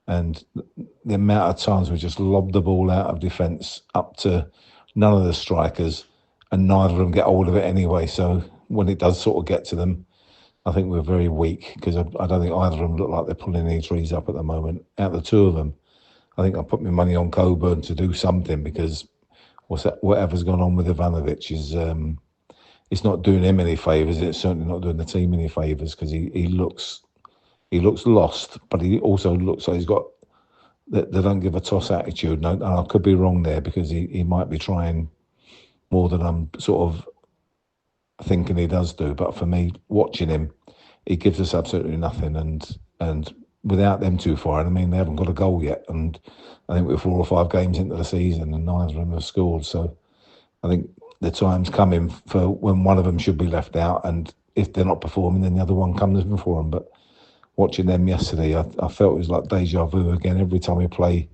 and the amount of times we just lobbed the ball out of defence up to none of the strikers, and neither of them get hold of it anyway, so when it does sort of get to them, I think we're very weak, because I don't think either of them look like they're pulling any trees up at the moment. Out of the two of them, I think I put my money on Coburn to do something, because whatever's gone on with Ivanovic is it's not doing him any favours. It's certainly not doing the team any favours, because he looks lost, but he also looks like he's got they don't give a toss attitude. And I could be wrong there, because he might be trying more than I'm sort of thinking he does do. But for me, watching him, he gives us absolutely nothing, and without them too far, and I mean, they haven't got a goal yet, and I think we're 4 or 5 games into the season and neither of them have scored. So I think the time's coming for when one of them should be left out, and if they're not performing, then the other one comes before them. But watching them yesterday, I felt it was like deja vu again. Every time we play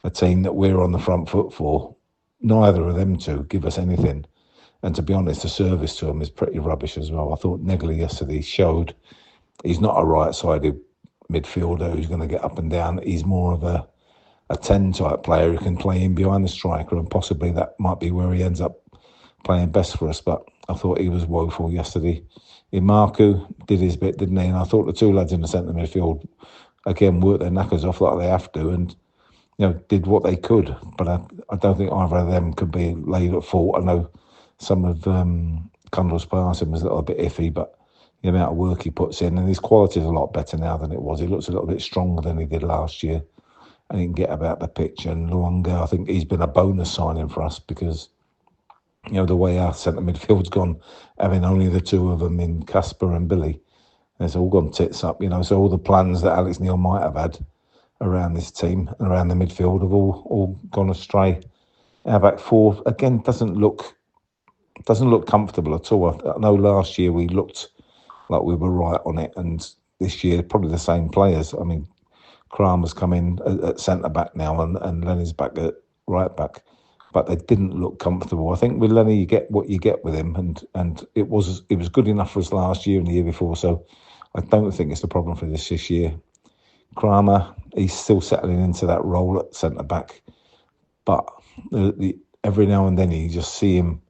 a team that we're on the front foot for, neither of them two give us anything. And to be honest, the service to them is pretty rubbish as well. I thought Negley yesterday showed he's not a right-sided midfielder who's going to get up and down. He's more of a 10 type player who can play in behind the striker, and possibly that might be where he ends up playing best for us. But I thought he was woeful yesterday. Imaku did his bit, didn't he? And I thought the two lads in the centre midfield again worked their knackers off like they have to, and did what they could. But I don't think either of them could be laid at fault. I know some of Cundall's passing was a little bit iffy, but the amount of work he puts in, and his quality is a lot better now than it was. He looks a little bit stronger than he did last year, and he can get about the pitch. And Luongo, I think he's been a bonus signing for us, because the way our centre midfield's gone, having only the two of them in Casper and Billy, it's all gone tits up. So all the plans that Alex Neil might have had around this team and around the midfield have all gone astray. Our back four again doesn't look comfortable at all. I know last year we looked like we were right on it, and this year probably the same players. I mean, Kramer's come in at centre back now, and Lenny's back at right back, but they didn't look comfortable. I think with Lenny you get what you get with him, and it was good enough for us last year and the year before. So I don't think it's the problem for this year. Kramer, he's still settling into that role at centre back, but every now and then you just see him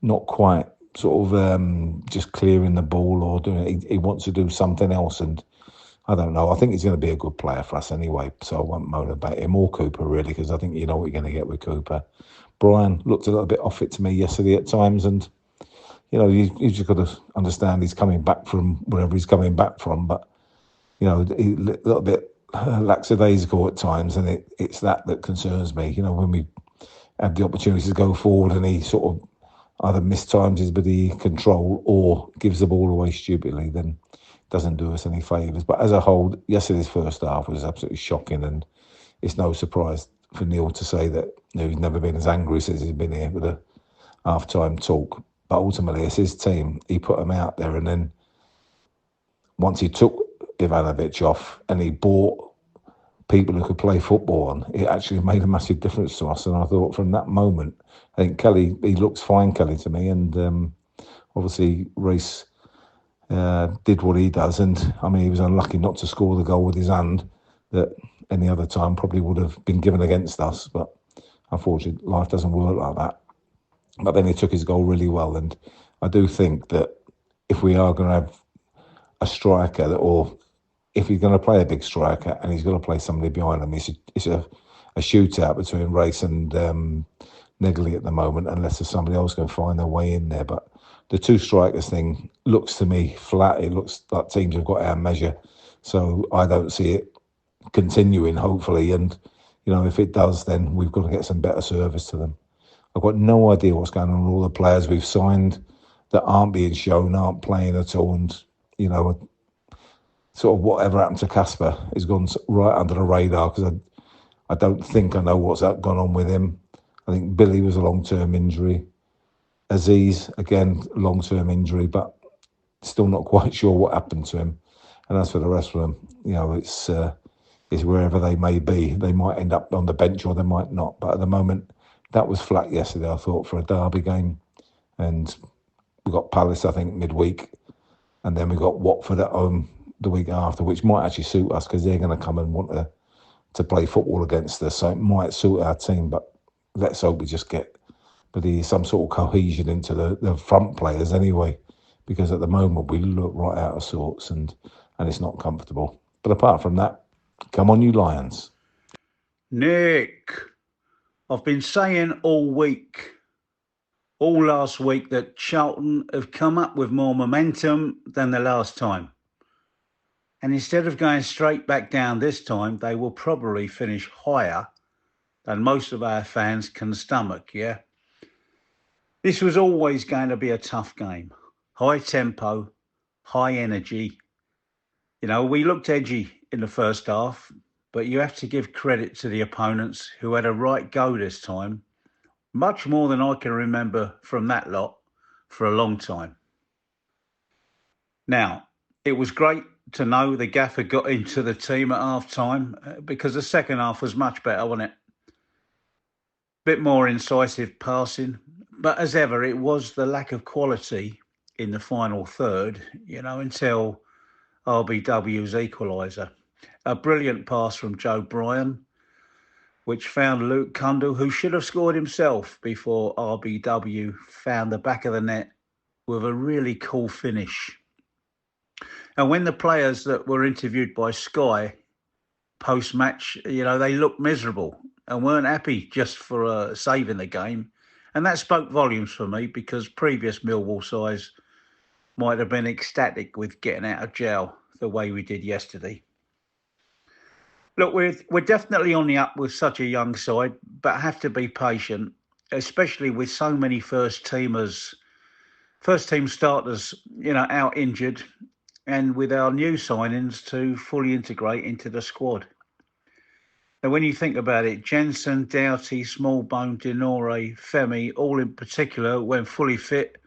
not quite sort of just clearing the ball or doing. He wants to do something else, and I don't know. I think he's going to be a good player for us anyway, so I won't moan about him or Cooper really, because I think you know what you're going to get with Cooper. Brian looked a little bit off it to me yesterday at times, and you just got to understand he's coming back from wherever he's coming back from, but a little bit lackadaisical at times, and it's that concerns me. You know, when we have the opportunity to go forward and he sort of either mistimes his body control or gives the ball away stupidly, then doesn't do us any favours. But as a whole, yesterday's first half was absolutely shocking, and it's no surprise for Neil to say that he's never been as angry since he's been here with a half-time talk. But ultimately, it's his team. He put them out there, and then once he took Ivanovic off and he bought people who could play football on, it actually made a massive difference to us. And I thought from that moment, I think Kelly, he looks fine, Kelly, to me. And obviously, Reece did what he does. And I mean, he was unlucky not to score the goal with his hand that any other time probably would have been given against us. But unfortunately, life doesn't work like that. But then he took his goal really well. And I do think that if we are going to have a striker, or if he's going to play a big striker and he's going to play somebody behind him, it's a shootout between Reece and Negley at the moment, unless there's somebody else going to find their way in there. But the two strikers thing looks to me flat. It looks like teams have got our measure. So I don't see it continuing, hopefully. And, you know, if it does, then we've got to get some better service to them. I've got no idea what's going on with all the players we've signed that aren't being shown, aren't playing at all. And, you know, sort of whatever happened to Casper has gone right under the radar, because I don't think I know what's gone on with him. I think Billy was a long-term injury. Aziz, again, long-term injury, but still not quite sure what happened to him. And as for the rest of them, you know, it's wherever they may be. They might end up on the bench or they might not. But at the moment, that was flat yesterday, I thought, for a derby game. And we got Palace, I think, midweek. And then we got Watford at home the week after, which might actually suit us because they're going to come and want to play football against us. So it might suit our team, but let's hope we just get some sort of cohesion into the front players anyway, because at the moment we look right out of sorts and it's not comfortable. But apart from that, come on, you Lions. Nick, I've been saying all last week, that Charlton have come up with more momentum than the last time. And instead of going straight back down this time, they will probably finish higher than most of our fans can stomach, yeah? This was always going to be a tough game. High tempo, high energy. You know, we looked edgy in the first half, but you have to give credit to the opponents who had a right go this time. Much more than I can remember from that lot for a long time. Now, it was great to know the gaffer got into the team at half-time, because the second half was much better, wasn't it? Bit more incisive passing. But as ever, it was the lack of quality in the final third, you know, until RBW's equaliser. A brilliant pass from Joe Bryan, which found Luke Kundle, who should have scored himself before RBW found the back of the net with a really cool finish. And when the players that were interviewed by Sky post-match, you know, they looked miserable and weren't happy just for saving the game. And that spoke volumes for me, because previous Millwall sides might have been ecstatic with getting out of jail the way we did yesterday. Look, we're definitely on the up with such a young side, but have to be patient, especially with so many first-team starters, you know, out injured, and with our new signings to fully integrate into the squad. Now, when you think about it, Jensen, Doughty, Smallbone, Denore, Femi, all in particular, when fully fit,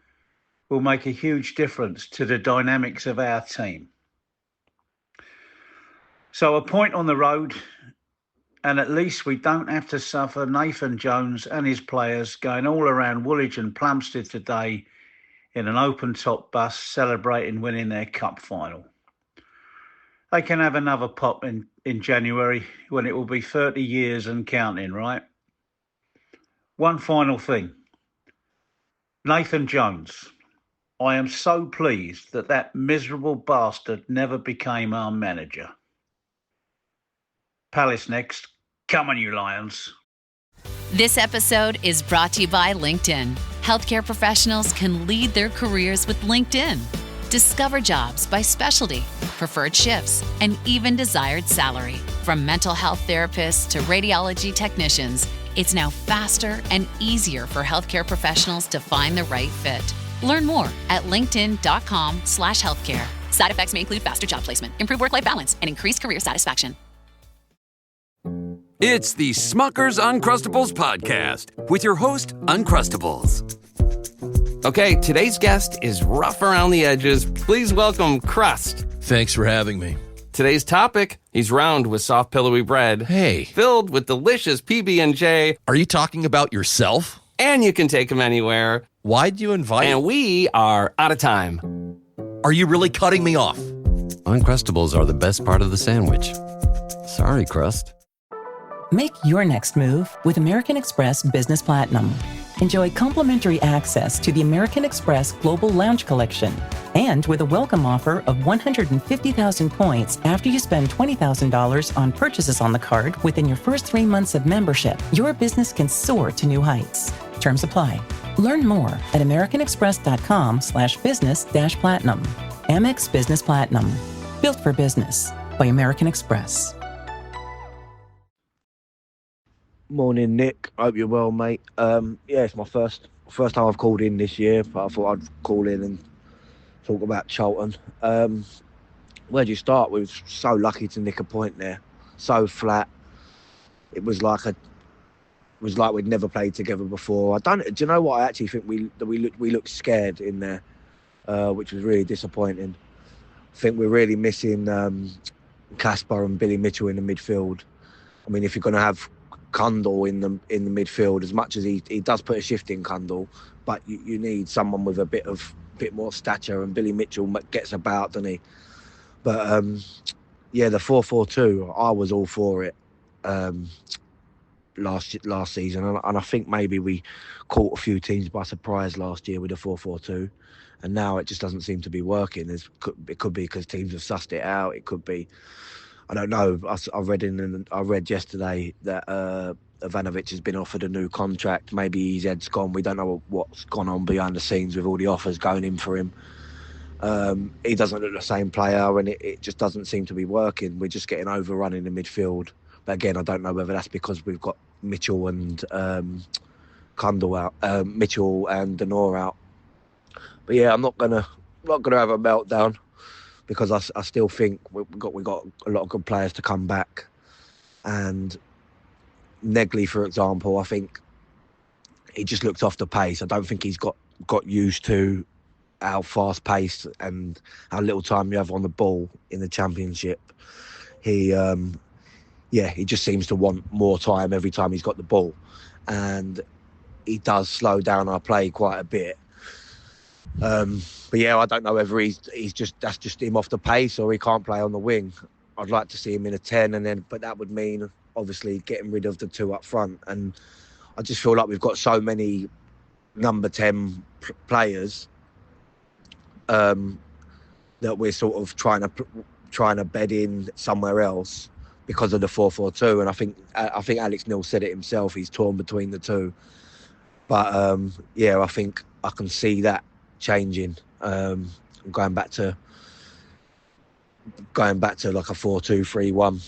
will make a huge difference to the dynamics of our team. So a point on the road, and at least we don't have to suffer Nathan Jones and his players going all around Woolwich and Plumstead today in an open-top bus celebrating winning their cup final. They can have another pop in January when it will be 30 years and counting, right? One final thing. Nathan Jones. I am so pleased that miserable bastard never became our manager. Palace next. Come on, you Lions. This episode is brought to you by LinkedIn. Healthcare professionals can lead their careers with LinkedIn. Discover jobs by specialty, preferred shifts, and even desired salary. From mental health therapists to radiology technicians, it's now faster and easier for healthcare professionals to find the right fit. Learn more at linkedin.com/healthcare. Side effects may include faster job placement, improved work-life balance, and increased career satisfaction. It's the Smucker's Uncrustables podcast with your host, Uncrustables. Okay, today's guest is rough around the edges. Please welcome Crust. Thanks for having me. Today's topic, he's round with soft, pillowy bread. Hey. Filled with delicious PB&J. Are you talking about yourself? And you can take him anywhere. Why'd you invite? And we are out of time. Are you really cutting me off? Uncrustables are the best part of the sandwich. Sorry, Crust. Make your next move with American Express Business Platinum. Enjoy complimentary access to the American Express Global Lounge Collection. And with a welcome offer of 150,000 points after you spend $20,000 on purchases on the card within your first 3 months of membership, your business can soar to new heights. Terms apply. Learn more at americanexpress.com/business-platinum. Amex Business Platinum. Built for business by American Express. Morning, Nick. Hope you're well, mate. It's my first time I've called in this year, but I thought I'd call in and talk about Charlton. Where do you start? We were so lucky to nick a point there. So flat. It was like we'd never played together before. Do you know what? I actually think we looked scared in there, which was really disappointing. I think we're really missing Casper and Billy Mitchell in the midfield. I mean, if you're going to have Kundal in the midfield, as much as he does put a shift in Kundal, but you need someone with a bit more stature, and Billy Mitchell gets about, doesn't he? But the 4-4-2, I was all for it last season, and I think maybe we caught a few teams by surprise last year with the 4-4-2, and now it just doesn't seem to be working. It could be because teams have sussed it out. It could be, I don't know. I read yesterday that Ivanovic has been offered a new contract. Maybe his head's gone. We don't know what's gone on behind the scenes with all the offers going in for him. He doesn't look the same player, and it just doesn't seem to be working. We're just getting overrun in the midfield. But again, I don't know whether that's because we've got Mitchell and Kundal out, Mitchell and Denor out. But yeah, I'm not gonna have a meltdown, because I still think we got a lot of good players to come back. And Negley, for example, I think he just looked off the pace. I don't think he's got used to how fast paced and how little time you have on the ball in the Championship. He just seems to want more time every time he's got the ball, and he does slow down our play quite a bit. But yeah, I don't know whether that's just him off the pace, or he can't play on the wing. I'd like to see him in a 10, but that would mean obviously getting rid of the two up front. And I just feel like we've got so many number 10 players that we're sort of trying to bed in somewhere else because of the 4-4-2. And I think Alex Neil said it himself. He's torn between the two. But I think I can see that changing, going back to like a 4-2-3-1.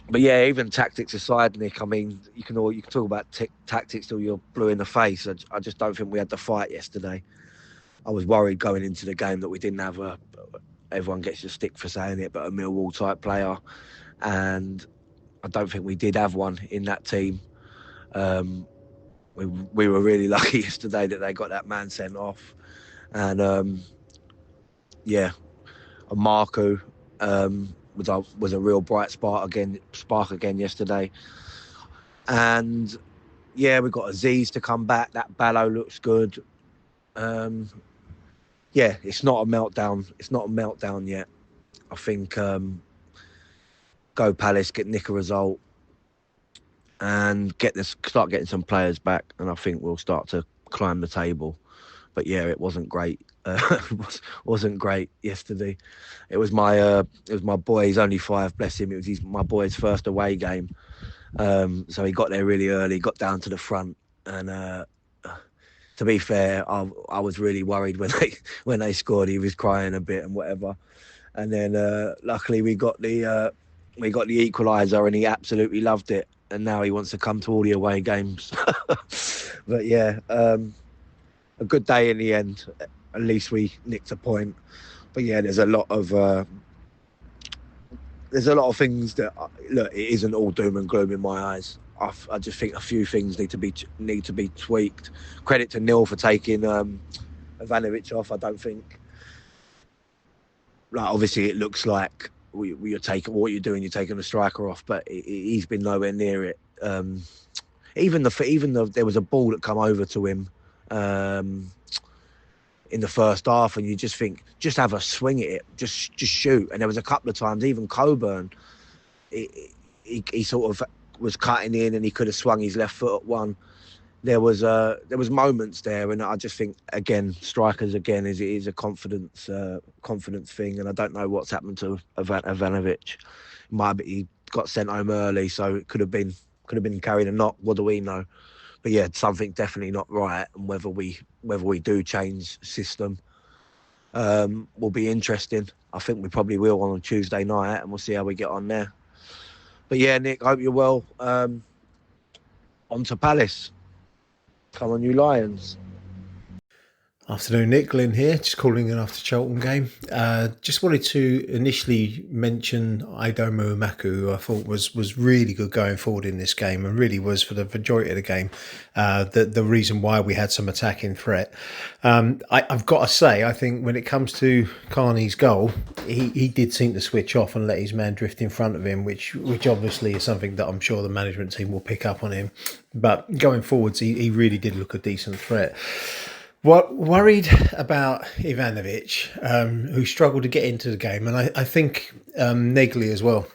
But yeah, even tactics aside, Nick, I mean, you can talk about tactics till you're blue in the face. I just don't think we had the fight yesterday. I was worried going into the game that we didn't have everyone gets your stick for saying it, but a Millwall type player, and I don't think we did have one in that team. We were really lucky yesterday that they got that man sent off. And Marco was a real bright spark again yesterday. And yeah, we got Aziz to come back. That Ballo looks good. It's not a meltdown. It's not a meltdown yet. I think go Palace, nick a result, and start getting some players back, and I think we'll start to climb the table. But yeah, it wasn't great. It wasn't great yesterday. It was my boy. He's only 5, bless him. It was my boy's first away game. So he got there really early, got down to the front, and to be fair, I was really worried when they scored. He was crying a bit and whatever. And then luckily we got the equaliser, and he absolutely loved it. And now he wants to come to all the away games. But yeah, a good day in the end. At least we nicked a point. But yeah, there's a lot of things that look. It isn't all doom and gloom in my eyes. I just think a few things need to be tweaked. Credit to Neil for taking Ivanovic off. I don't think, like, obviously it looks like you're taking what you're doing. You're taking the striker off, but he's been nowhere near it. Even though there was a ball that come over to him in the first half, and you just think, just have a swing at it, just shoot. And there was a couple of times, even Coburn, he sort of was cutting in, and he could have swung his left foot at one. There was moments there, and I just think, again, strikers again is a confidence thing, and I don't know what's happened to Ivanovic. He got sent home early, so it could have been carrying a knock. What do we know? But yeah, something definitely not right, and whether we do change system will be interesting. I think we probably will on Tuesday night, and we'll see how we get on there. But yeah, Nick, hope you're well. On to Palace. Come on, you Lions. Afternoon, Nick. Glenn here, just calling in after Charlton game. Just wanted to initially mention Aido Muamaku, who I thought was really good going forward in this game, and really was for the majority of the game the reason why we had some attacking threat. I've got to say, I think when it comes to Carney's goal, he did seem to switch off and let his man drift in front of him, which obviously is something that I'm sure the management team will pick up on him. But going forwards, he really did look a decent threat. Worried about Ivanovic, who struggled to get into the game, and I think Negley as well.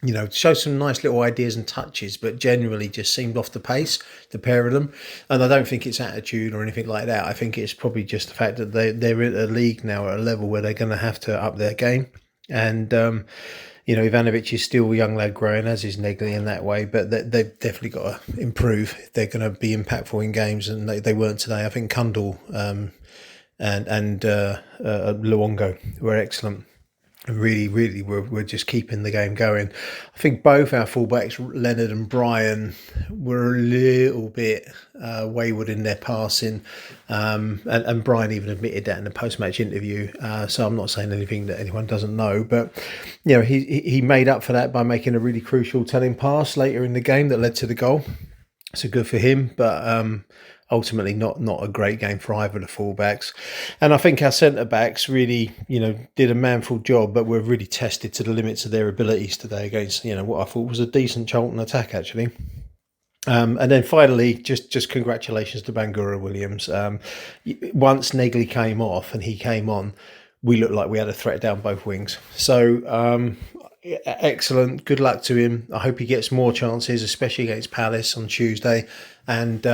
You know, showed some nice little ideas and touches, but generally just seemed off the pace, the pair of them. And I don't think it's attitude or anything like that. I think it's probably just the fact that they're in a league now at a level where they're going to have to up their game. And Ivanovic is still a young lad growing, as is Negley in that way, but they've definitely got to improve if they're going to be impactful in games, and they weren't today. I think Kundal and Luongo were excellent. Really were just keeping the game going. I think both our fullbacks, Leonard and Brian, were a little bit wayward in their passing, and Brian even admitted that in the post-match interview. So I'm not saying anything that anyone doesn't know, but he made up for that by making a really crucial telling pass later in the game that led to the goal. So good for him, but ultimately not a great game for either of the fullbacks. And I think our centre-backs really, did a manful job, but were really tested to the limits of their abilities today against, what I thought was a decent Charlton attack, actually. And then finally, just congratulations to Bangura Williams. Once Negley came off and he came on, we looked like we had a threat down both wings. So excellent. Good luck to him. I hope he gets more chances, especially against Palace on Tuesday, and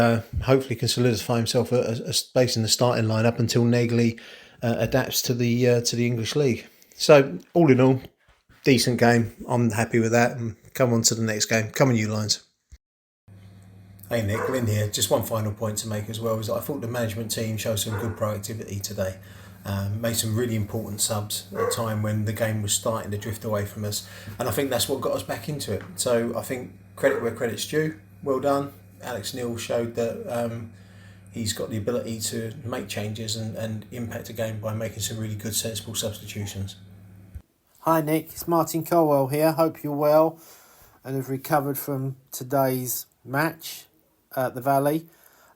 hopefully can solidify himself a space in the starting line up until Negley adapts to the English League. So all in all, decent game. I'm happy with that, and come on to the next game. Come on, you Lions. Hey Nick, Lynn here. Just one final point to make as well is that I thought the management team showed some good proactivity today. Made some really important subs at a time when the game was starting to drift away from us, and I think that's what got us back into it. So I think credit where credit's due. Well done. Alex Neil showed that he's got the ability to make changes and impact a game by making some really good, sensible substitutions. Hi Nick, it's Martin Colwell here. Hope you're well and have recovered from today's match at the Valley.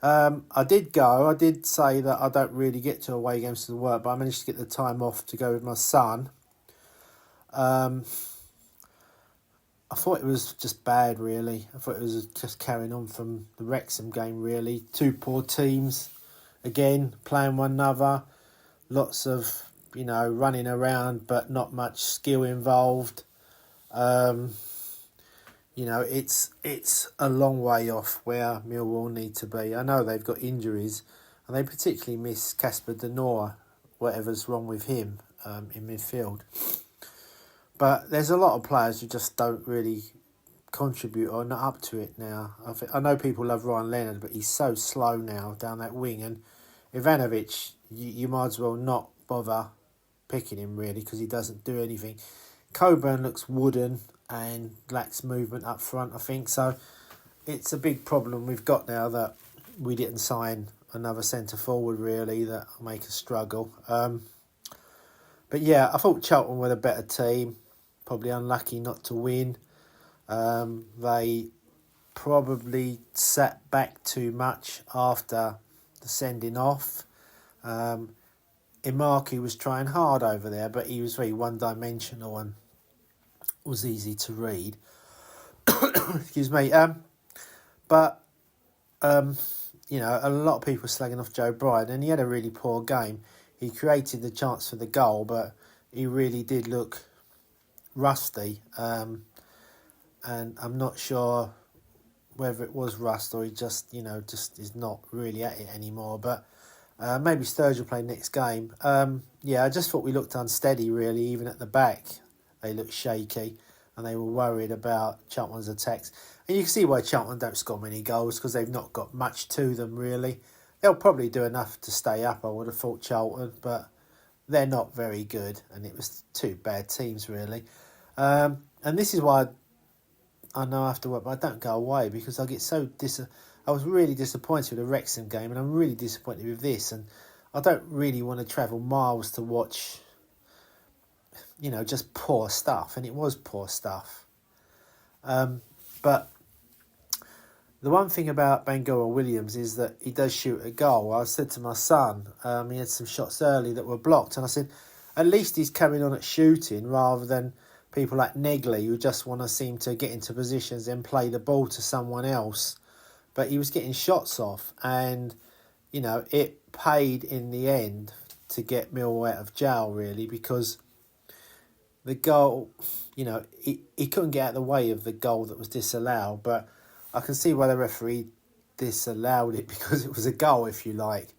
I did say that I don't really get to away games to the work, but I managed to get the time off to go with my son. I thought it was just bad, really. I thought it was just carrying on from the Wrexham game, really. Two poor teams, again, playing one another. Lots of, running around, but not much skill involved. It's a long way off where Millwall need to be. I know they've got injuries, and they particularly miss Casper De Noor, whatever's wrong with him in midfield. But there's a lot of players who just don't really contribute or not up to it now. I know people love Ryan Leonard, but he's so slow now down that wing. And Ivanovic, you might as well not bother picking him really because he doesn't do anything. Coburn looks wooden and lacks movement up front, I think. So it's a big problem we've got now that we didn't sign another centre forward really that make us struggle. But yeah, I thought Charlton were the better team. Probably unlucky not to win. They probably sat back too much after the sending off. Imarki was trying hard over there, but he was very one-dimensional and was easy to read. Excuse me. But you know, a lot of people slagging off Joe Bryan, and he had a really poor game. He created the chance for the goal, but he really did look rusty. And I'm not sure whether it was rust or he just is not really at it anymore. But maybe Sturridge will play next game. Yeah, I just thought we looked unsteady, really, even at the back. They looked shaky and they were worried about Charlton's attacks. And you can see why Charlton don't score many goals, because they've not got much to them, really. They'll probably do enough to stay up, I would have thought, Charlton, but they're not very good, and it was two bad teams, really. And this is why I know I have to work, but I don't go away, because I get so I was really disappointed with the Wrexham game, and I'm really disappointed with this, and I don't really want to travel miles to watch, just poor stuff, and it was poor stuff. But the one thing about Bangura Williams is that he does shoot a goal. I said to my son, he had some shots early that were blocked, and I said, at least he's carrying on at shooting rather than people like Negley who just want to seem to get into positions and play the ball to someone else. But he was getting shots off, and, it paid in the end to get Millwall out of jail, really, because the goal, he couldn't get out of the way of the goal that was disallowed, but I can see why the referee disallowed it, because it was a goal, if you like.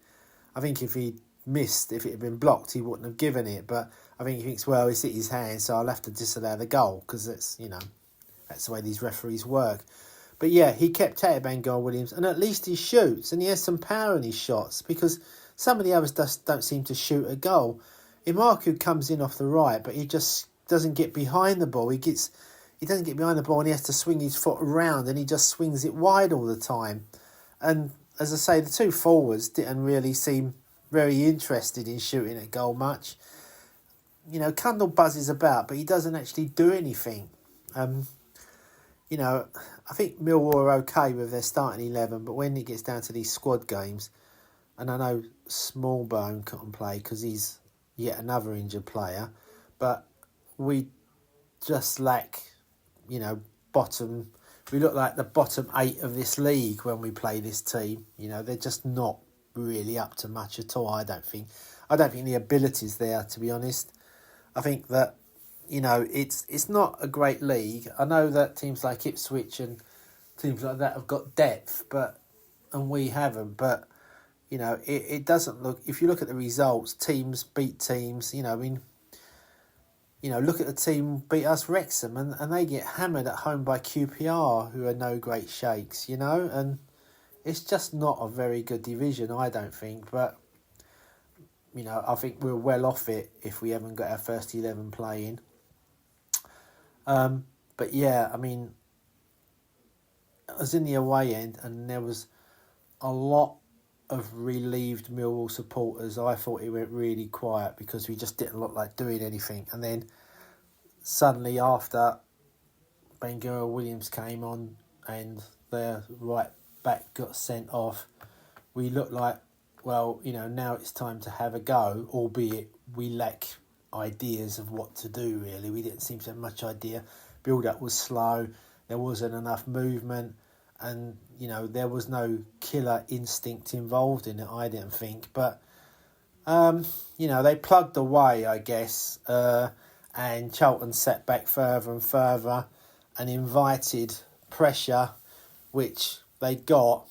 I think if he missed, if it had been blocked, he wouldn't have given it, but I think he thinks, well, it's hit his hand, so I'll have to disallow the goal, because it's, that's the way these referees work. But yeah, he kept at it, Bangura Williams, and at least he shoots, and he has some power in his shots, because some of the others just don't seem to shoot a goal. Imarku comes in off the right, but he just doesn't get behind the ball. He doesn't get behind the ball, and he has to swing his foot around, and he just swings it wide all the time. And as I say, the two forwards didn't really seem very interested in shooting at goal much. Cundle buzzes about, but he doesn't actually do anything. I think Millwall are okay with their starting 11, but when it gets down to these squad games, and I know Smallbone couldn't play because he's yet another injured player, but we just lack, bottom. We look like the bottom 8 of this league when we play this team. They're just not really up to much at all, I don't think. I don't think the ability's there, to be honest. I think that, it's not a great league. I know that teams like Ipswich and teams like that have got depth, and we haven't. But, it doesn't look... If you look at the results, teams beat teams, look at the team beat us, Wrexham, and they get hammered at home by QPR, who are no great shakes, and it's just not a very good division, I don't think. But, I think we're well off it if we haven't got our first 11 playing. But yeah, I was in the away end, and there was a lot of relieved Millwall supporters. I thought it went really quiet because we just didn't look like doing anything. And then suddenly after Bangura Williams came on and their right back got sent off, we looked like, well, now it's time to have a go, albeit we lack ideas of what to do, really. We didn't seem to have much idea. Build-up was slow. There wasn't enough movement. And, there was no killer instinct involved in it, I didn't think. But, they plugged away, I guess, and Charlton sat back further and further and invited pressure, which they got.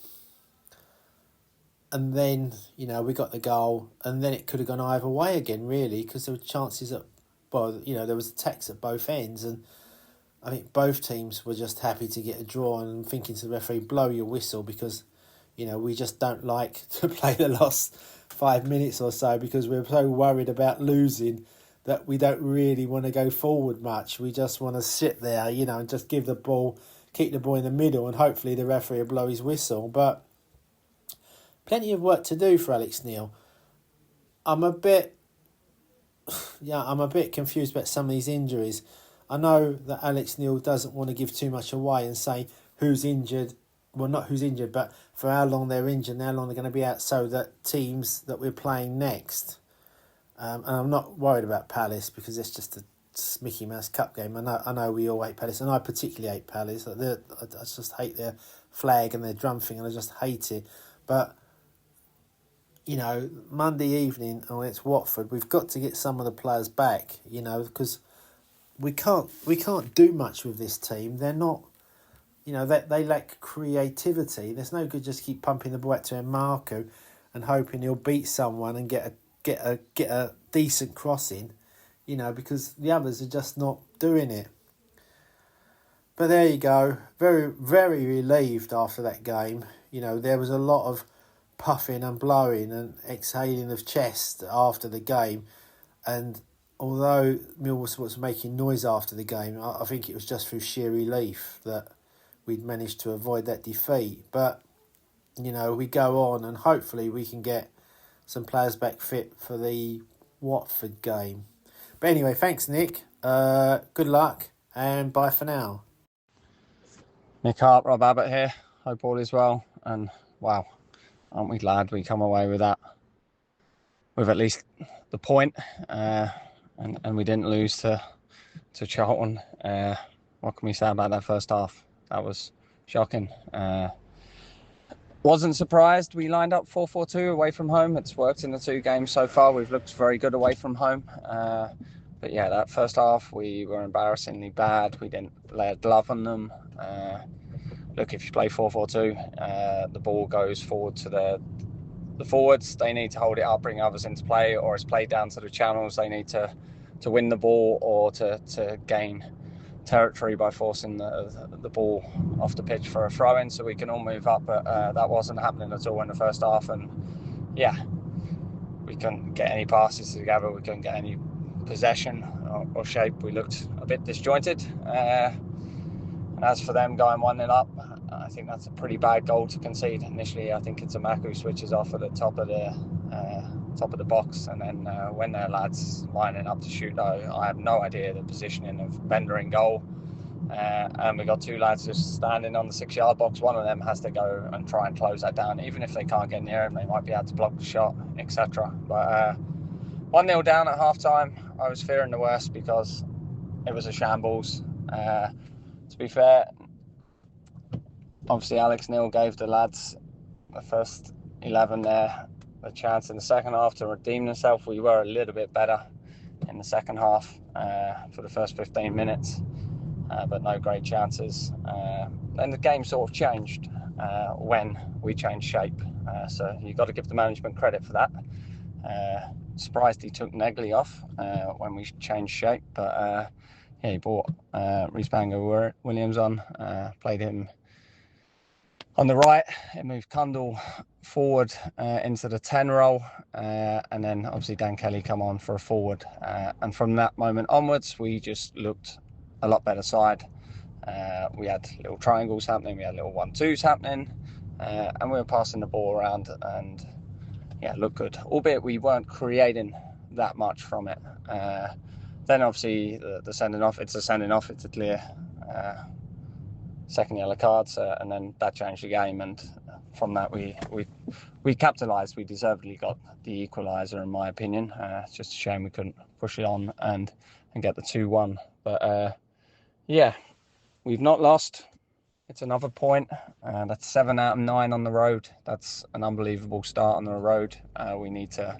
And then, we got the goal, and then it could have gone either way again, really, because there were chances there was attacks at both ends, and I think both teams were just happy to get a draw and thinking to the referee, blow your whistle, because, we just don't like to play the last 5 minutes or so because we're so worried about losing that we don't really want to go forward much. We just want to sit there, and just keep the ball in the middle, and hopefully the referee will blow his whistle. But plenty of work to do for Alex Neil. I'm a bit confused about some of these injuries. I know that Alex Neil doesn't want to give too much away and say who's injured. Well, not who's injured, but for how long they're injured and how long they're going to be out, so that teams that we're playing next. And I'm not worried about Palace because it's just a Mickey Mouse Cup game. I know we all hate Palace, and I particularly hate Palace. I just hate their flag and their drum thing, and I just hate it. But Monday evening, when it's Watford, we've got to get some of the players back, because we can't do much with this team. They're not, they lack creativity. There's no good just keep pumping the ball out to Marco and hoping he'll beat someone and get a decent crossing, because the others are just not doing it. But there you go. Very, very relieved after that game. There was a lot of puffing and blowing and exhaling of chest after the game, and although Millwall was making noise after the game, I think it was just through sheer relief that we'd managed to avoid that defeat. But we go on, and hopefully we can get some players back fit for the Watford game. But anyway, thanks Nick, good luck, and bye for now. Nick Hart, Rob Abbott here, hope all is well, and wow, aren't we glad we come away with that, with at least the point, and we didn't lose to Charlton. What can we say about that first half? That was shocking. Wasn't surprised we lined up 4-4-2 away from home. It's worked in the 2 games so far. We've looked very good away from home. But yeah, that first half we were embarrassingly bad. We didn't lay a glove on them. Look, if you play 4-4-2, the ball goes forward to the forwards. They need to hold it up, bring others into play, or it's played down to the channels. They need to win the ball or to gain territory by forcing the ball off the pitch for a throw-in so we can all move up. But that wasn't happening at all in the first half. And yeah, we couldn't get any passes together. We couldn't get any possession or shape. We looked a bit disjointed. And as for them going 1-0 up, I think that's a pretty bad goal to concede. Initially, I think it's a Mac who switches off at the top of the box, and then when their lads lining up to shoot, though, I have no idea the positioning of Bender in goal. And we got 2 lads just standing on the 6-yard box. One of them has to go and try and close that down. Even if they can't get near him, they might be able to block the shot, etc. But 1-0 down at half-time, I was fearing the worst because it was a shambles. To be fair, obviously Alex Neil gave the lads, the first 11 there, a chance in the second half to redeem themselves. We were a little bit better in the second half for the first 15 minutes, but no great chances. Then the game sort of changed when we changed shape, so you've got to give the management credit for that. Surprised he took Negley off when we changed shape, but yeah, he brought Reece Bangor-Williams on, played him on the right. It moved Kundal forward into the 10 role, and then obviously Dan Kelly come on for a forward. And from that moment onwards, we just looked a lot better side. We had little triangles happening, we had little 1-2s happening, and we were passing the ball around and yeah, looked good. Albeit we weren't creating that much from it. Then obviously the sending off, it's a clear second yellow card, and then that changed the game, and from that we capitalised. We deservedly got the equaliser in my opinion. It's just a shame we couldn't push it on and get the 2-1. But yeah, we've not lost. It's another point. That's 7 out of 9 on the road. That's an unbelievable start on the road. We need to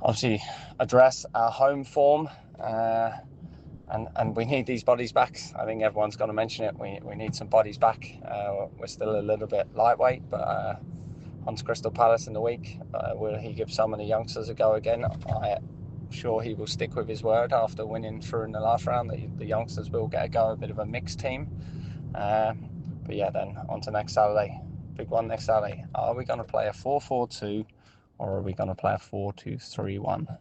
obviously address our home form, and we need these bodies back. I think everyone's going to mention it. We need some bodies back. We're still a little bit lightweight, but on to Crystal Palace in the week. Will he give some of the youngsters a go again? I sure he will stick with his word after winning through in the last round. The youngsters will get a go, a bit of a mixed team. But yeah, then on to next Saturday. Big one next Saturday. Are we going to play a 4-4-2 or are we going to play a 4-2-3-1?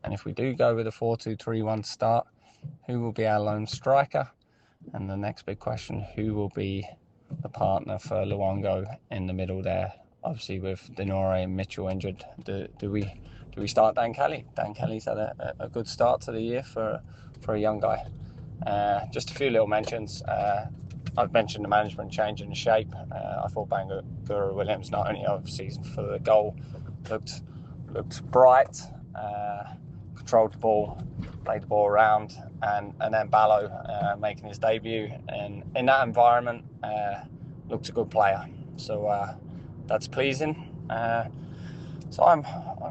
And if we do go with a 4-2-3-1 start, who will be our lone striker? And the next big question, who will be the partner for Luongo in the middle there? Obviously with Denore and Mitchell injured, do we start Dan Kelly? Dan Kelly's had a good start to the year for a young guy. Just a few little mentions. I've mentioned the management changing the shape. I thought Bangura Williams, not only obviously for the goal, looked bright, controlled the ball, played the ball around, and then Ballo making his debut, and in that environment looked a good player. So that's pleasing. So I'm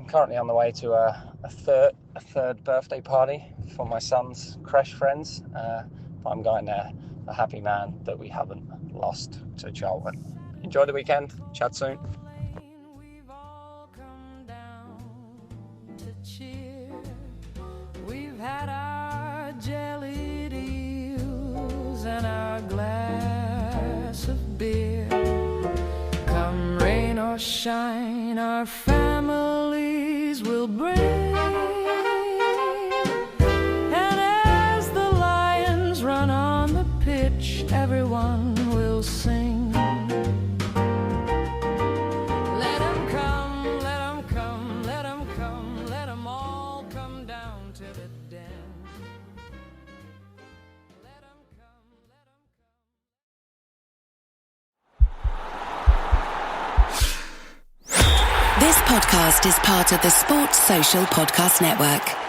currently on the way to a third birthday party for my son's crash friends. But I'm going there a happy man that we haven't lost to Charlton. Enjoy the weekend. Chat soon. We've had our jellied eels and our glass of beer. Come rain or shine, our families will bring. And as the lions run on the pitch, everyone will sing. Let 'em come, let 'em come, let 'em come, let 'em all come down to the den. This podcast is part of the Sports Social Podcast Network.